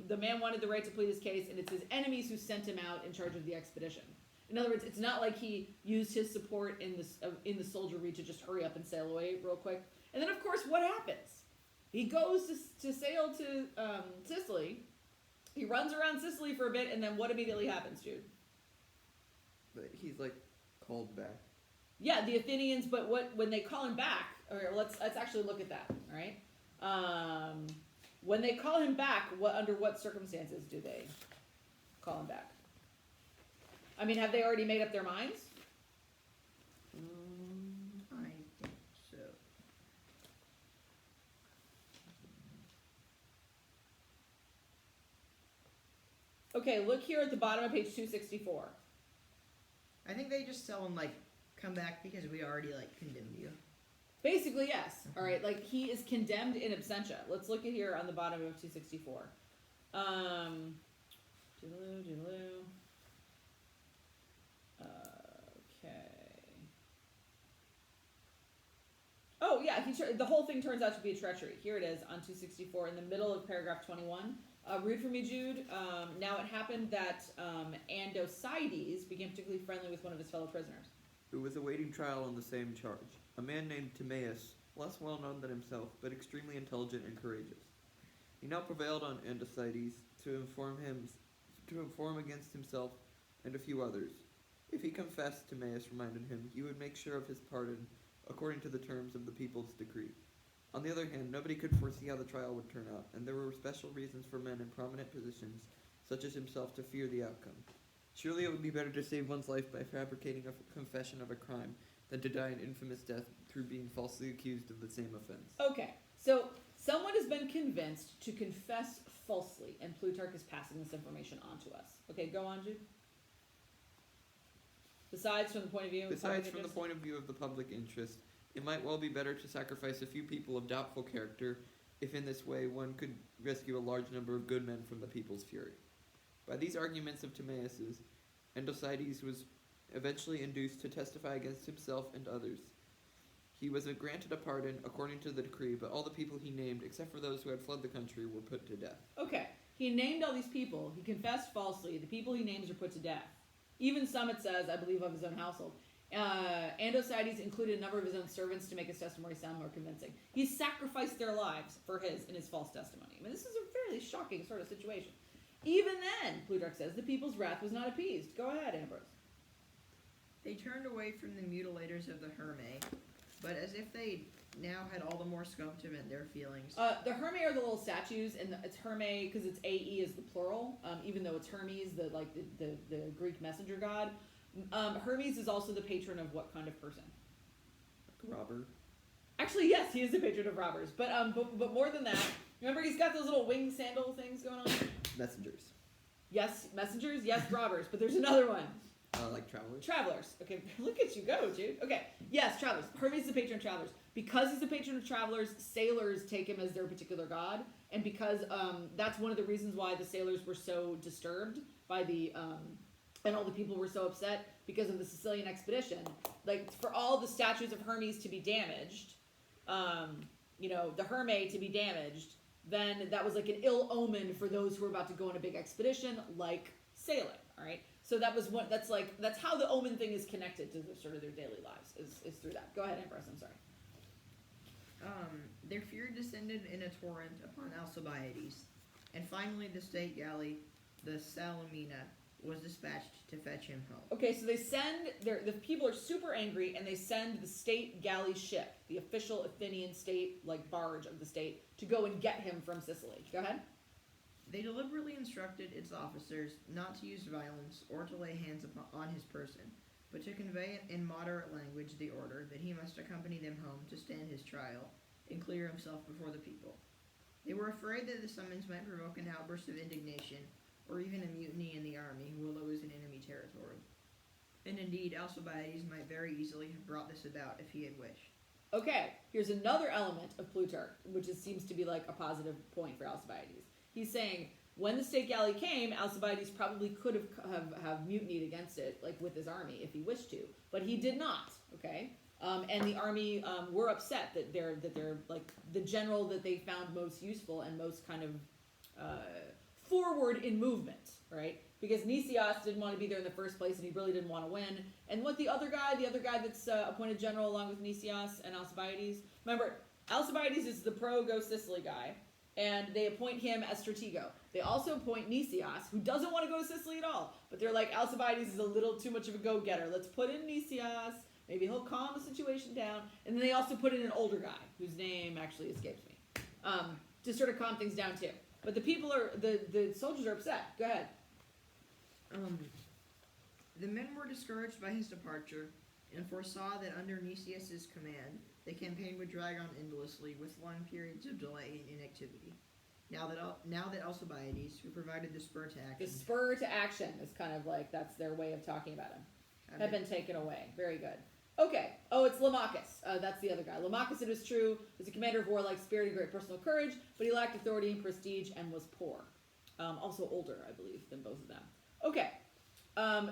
S1: the man wanted the right to plead his case, and it's his enemies who sent him out in charge of the expedition. In other words, it's not like he used his support in the soldiery to just hurry up and sail away real quick. And then, of course, what happens? He goes to sail to Sicily. He runs around Sicily for a bit, and then what immediately happens, Jude?
S2: But he's called back.
S1: Yeah, the Athenians. But when they call him back? Okay, let's actually look at that. All right. When they call him back, under what circumstances do they call him back? I mean, have they already made up their minds?
S3: I think so.
S1: Okay, look here at the bottom of page 264.
S3: I think they just tell him, come back because we already, condemned you.
S1: Basically, yes. All right, he is condemned in absentia. Let's look at here on the bottom of 264. Okay. Oh, yeah, the whole thing turns out to be a treachery. Here it is on 264 in the middle of paragraph 21. Read for me, Jude. Now it happened that Andocides became particularly friendly with one of his fellow prisoners,
S2: Who was awaiting trial on the same charge. A man named Timaeus, less well known than himself, but extremely intelligent and courageous. He now prevailed on Andocides to inform against himself and a few others. If he confessed, Timaeus reminded him, he would make sure of his pardon according to the terms of the people's decree. On the other hand, nobody could foresee how the trial would turn out, and there were special reasons for men in prominent positions, such as himself, to fear the outcome. Surely it would be better to save one's life by fabricating a confession of a crime than to die an infamous death through being falsely accused of the same offense.
S1: Okay, so someone has been convinced to confess falsely, and Plutarch is passing this information on to us. Okay, go on, Jude. Besides from the point of view
S2: of the public interest, it might well be better to sacrifice a few people of doubtful character, if in this way one could rescue a large number of good men from the people's fury. By these arguments of Timaeus's, Andocides was eventually induced to testify against himself and others. He was granted a pardon according to the decree, but all the people he named, except for those who had fled the country, were put to death.
S1: Okay, he named all these people. He confessed falsely. The people he names are put to death. Even some, it says, I believe, of his own household. Andocides included a number of his own servants to make his testimony sound more convincing. He sacrificed their lives for his false testimony. I mean, this is a fairly shocking sort of situation. Even then, Plutarch says, the people's wrath was not appeased. Go ahead, Ambrose.
S3: They turned away from the mutilators of the Hermae, but as if they now had all the more scope to vent their feelings.
S1: The Hermae are the little statues, and it's Hermae because it's AE is the plural, even though it's Hermes, the Greek messenger god. Hermes is also the patron of what kind of person?
S2: Like a robber.
S1: Actually, yes, he is the patron of robbers. But more than that, remember he's got those little wing sandal things going on?
S2: Messengers.
S1: Yes, messengers, yes, robbers. But there's another one.
S2: Like travelers.
S1: Travelers. Okay, look at you go, dude. Okay, yes, travelers. Hermes is the patron of travelers. Because he's the patron of travelers, sailors take him as their particular god. And because that's one of the reasons why the sailors were so disturbed by and all the people were so upset because of the Sicilian expedition. Like, for all the statues of Hermes to be damaged, the Hermae to be damaged, then that was like an ill omen for those who were about to go on a big expedition, like sailing. All right. So that was what that's how the omen thing is connected to sort of their daily lives is through that. Go ahead, Empress. I'm sorry.
S3: Their fury descended in a torrent upon Alcibiades, and finally the state galley, the Salamina, was dispatched to fetch him home.
S1: Okay, so the people are super angry, and they send the state galley ship, the official Athenian state barge of the state, to go and get him from Sicily. Go ahead.
S3: They deliberately instructed its officers not to use violence or to lay hands on his person, but to convey in moderate language the order that he must accompany them home to stand his trial and clear himself before the people. They were afraid that the summons might provoke an outburst of indignation or even a mutiny in the army, while it was in enemy territory. And indeed, Alcibiades might very easily have brought this about if he had wished.
S1: Okay, here's another element of Plutarch, which seems to be like a positive point for Alcibiades. He's saying when the state galley came, Alcibiades probably could have mutinied against it, like with his army, if he wished to, but he did not. Okay, and the army were upset that they're like the general that they found most useful and most kind of forward in movement, right? Because Nicias didn't want to be there in the first place, and he really didn't want to win. And what the other guy that's appointed general along with Nicias and Alcibiades, remember, Alcibiades is the pro-go Sicily guy, and they appoint him as stratego. They also appoint Nicias, who doesn't want to go to Sicily at all, but they're like, Alcibiades is a little too much of a go-getter. Let's put in Nicias. Maybe he'll calm the situation down. And then they also put in an older guy, whose name actually escapes me, to sort of calm things down too. But the people the soldiers are upset. Go ahead.
S3: The men were discouraged by his departure and foresaw that under Nicias' command, the campaign would drag on endlessly with long periods of delay and inactivity. Now that Alcibiades, who provided the spur to action...
S1: The spur to action is kind of like, that's their way of talking about him. Have been taken away. Very good. Okay. Oh, it's Lamachus. That's the other guy. Lamachus, it is true, was a commander of warlike spirit and great personal courage, but he lacked authority and prestige and was poor. Also older, I believe, than both of them. Okay.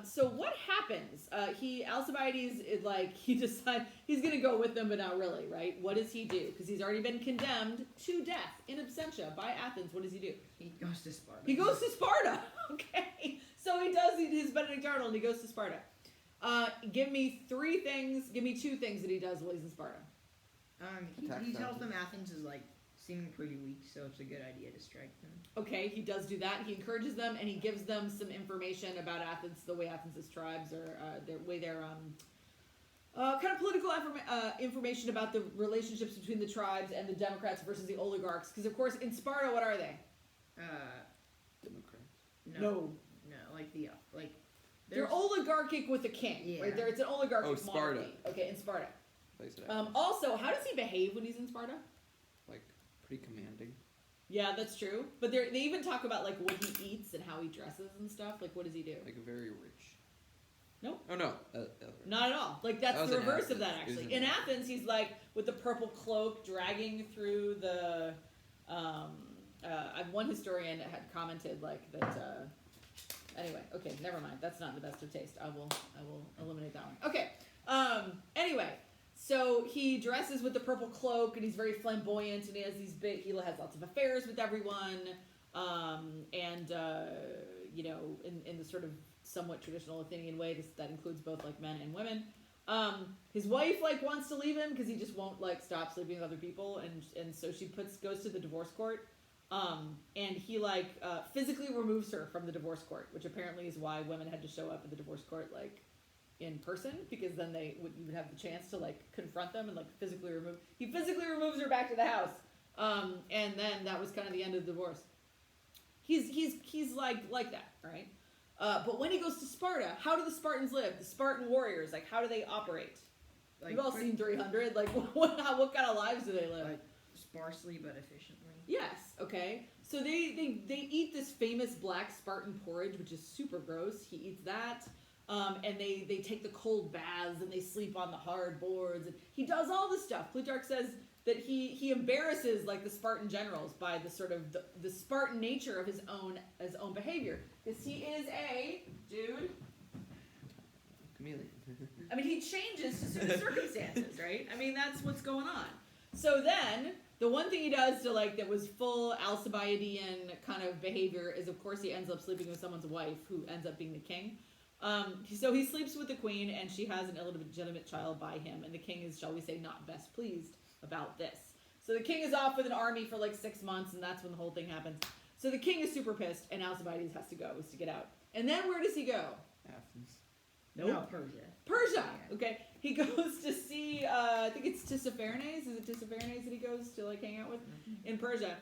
S1: So what happens? Alcibiades, he decides he's going to go with them, but not really, right? What does he do? Because he's already been condemned to death in absentia by Athens. What does he do?
S3: He goes to Sparta.
S1: He goes to Sparta. Okay. So he does his Benedict Arnold and he goes to Sparta. Give me two things that he does while he's in Sparta.
S3: He tells them Athens is seeming pretty weak, so it's a good idea to strike them.
S1: Okay, he does do that. He encourages them and he gives them some information about Athens, the way Athens' tribes are, kind of political information about the relationships between the tribes and the democrats versus the oligarchs. Because of course, in Sparta, what are they?
S2: Democrats.
S3: No,
S1: they're oligarchic with a king,
S3: yeah.
S1: right? It's an oligarchic
S2: Sparta.
S1: monarchy. Okay, in Sparta.
S2: Place it
S1: Also, how does he behave when he's in Sparta?
S2: pretty commanding.
S1: Yeah, that's true. But they even talk about what he eats and how he dresses and stuff. What does he do?
S2: Very rich.
S1: Nope.
S2: Oh no.
S1: Not at all. That's the reverse of that,
S2: Athens.
S1: actually. In Athens, he's with the purple cloak dragging through the. One historian had commented that. Anyway, okay, never mind. That's not in the best of taste. I will eliminate that one. Okay. Anyway, so he dresses with the purple cloak and he's very flamboyant and he has lots of affairs with everyone. In the sort of somewhat traditional Athenian way, that includes both men and women. His wife wants to leave him because he just won't stop sleeping with other people, and so she goes to the divorce court. And he physically removes her from the divorce court, which apparently is why women had to show up at the divorce court in person, because then you would have the chance to confront them and physically remove. He physically removes her back to the house, and then that was kind of the end of the divorce. He's like that, right? But when he goes to Sparta, how do the Spartans live? The Spartan warriors, how do they operate? You've all seen 300. What kind of lives do they live?
S3: Sparsely but efficiently.
S1: Yes. Okay. So they eat this famous black Spartan porridge, which is super gross. He eats that, and they take the cold baths and they sleep on the hard boards. And he does all this stuff. Plutarch says that he embarrasses the Spartan generals by the sort of the Spartan nature of his own behavior, because he is a dude.
S2: Chameleon.
S1: I mean, he changes to certain circumstances, right? I mean, that's what's going on. So then, The one thing he does to like that was full Alcibiadian kind of behavior is, of course, he ends up sleeping with someone's wife, who ends up being the king. So he sleeps with the queen, and she has an illegitimate child by him, and the king is, shall we say, not best pleased about this. So the king is off with an army for like 6 months, and that's when the whole thing happens. So the king is super pissed, and Alcibiades has to go, is to get out. And then where does he go?
S2: Athens.
S1: Nope.
S3: No, Persia.
S1: Persia.
S3: Yeah.
S1: Okay, he goes to see. I think it's Tissaphernes. Is it Tissaphernes that he goes to like hang out with in Persia?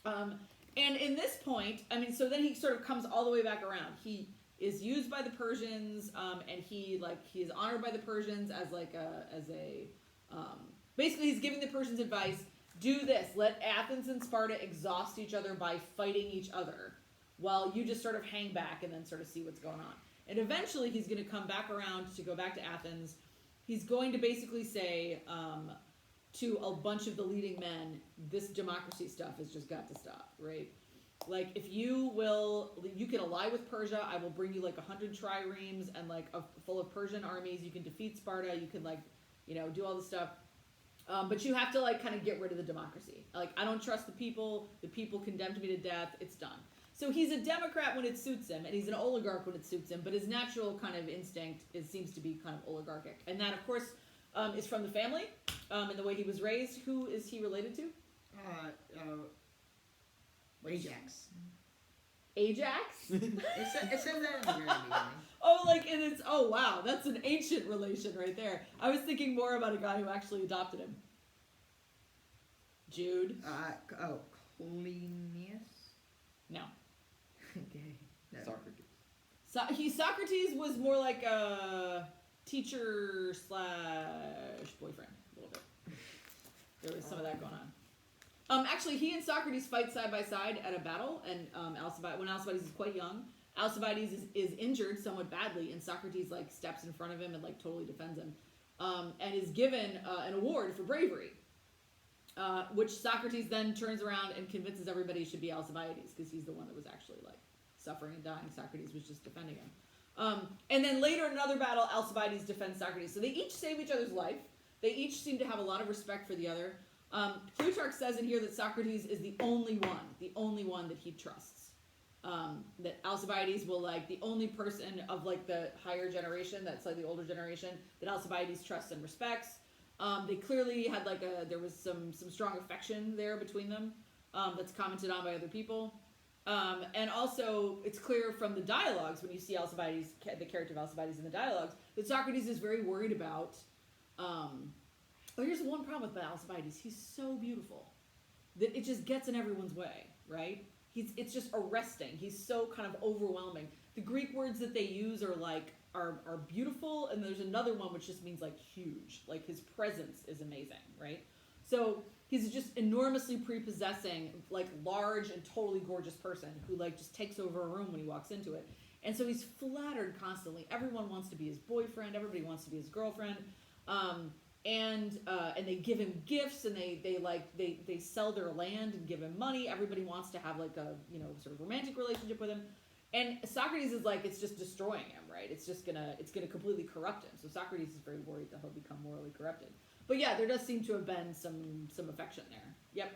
S1: And in this point, I mean, so then he sort of comes all the way back around. He is used by the Persians, and he is honored by the Persians as basically he's giving the Persians advice. Do this. Let Athens and Sparta exhaust each other by fighting each other, while you just sort of hang back and then sort of see what's going on. And eventually he's going to come back around to go back to Athens. He's going to basically say to a bunch of the leading men, this democracy stuff has just got to stop, right? Like, if you can ally with Persia, I will bring you like 100 triremes and like full of Persian armies. You can defeat Sparta. You can do all this stuff. But you have to like kind of get rid of the democracy. Like, I don't trust the people. The people condemned me to death. It's done. So he's a Democrat when it suits him, and he's an oligarch when it suits him, but his natural kind of instinct seems to be kind of oligarchic. And that, of course, is from the family and the way he was raised. Who is he related to?
S3: Ajax.
S1: Ajax?
S3: It says that in the very beginning.
S1: Oh, wow, that's an ancient relation right there. I was thinking more about a guy who actually adopted him. Jude?
S3: Cleinias?
S1: No.
S3: Okay. No.
S2: Socrates.
S1: Socrates was more like a teacher / boyfriend, a little bit. There was some of that going on. Actually, he and Socrates fight side by side at a battle, and when Alcibiades is quite young, Alcibiades is injured somewhat badly, and Socrates like steps in front of him and like totally defends him, and is given an award for bravery, which Socrates then turns around and convinces everybody should be Alcibiades, because he's the one that was actually like suffering and dying. Socrates was just defending him. And then later in another battle, Alcibiades defends Socrates. So they each save each other's life. They each seem to have a lot of respect for the other. Plutarch says in here that Socrates is the only one that he trusts. That Alcibiades will like the only person of like the higher generation, that's like the older generation, that Alcibiades trusts and respects. They clearly had like there was some strong affection there between them, that's commented on by other people. And also, it's clear from the dialogues, when you see Alcibiades, the character of Alcibiades in the dialogues, that Socrates is very worried about. Here's one problem with Alcibiades: he's so beautiful that it just gets in everyone's way, right? It's just arresting. He's so kind of overwhelming. The Greek words that they use are beautiful, and there's another one which just means like huge. Like, his presence is amazing, right? So he's just enormously prepossessing, like large and totally gorgeous person who like just takes over a room when he walks into it. And so he's flattered constantly. Everyone wants to be his boyfriend. Everybody wants to be his girlfriend. And they give him gifts, and they sell their land and give him money. Everybody wants to have like a sort of romantic relationship with him. And Socrates is like, it's just destroying him, right? It's gonna completely corrupt him. So Socrates is very worried that he'll become morally corrupted. But yeah, there does seem to have been some affection there. Yep.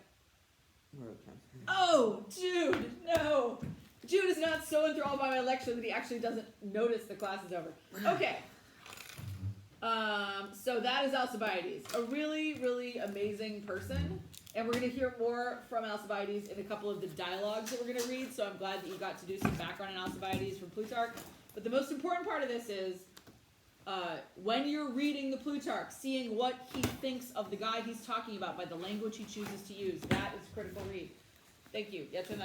S1: Oh, Jude, no. Jude is not so enthralled by my lecture that he actually doesn't notice the class is over. Okay. So that is Alcibiades, a really, really amazing person. And we're going to hear more from Alcibiades in a couple of the dialogues that we're going to read. So I'm glad that you got to do some background on Alcibiades from Plutarch. But the most important part of this is when you're reading the Plutarch, seeing what he thinks of the guy he's talking about by the language he chooses to use. That is critical read. Thank you. Yeah, turn that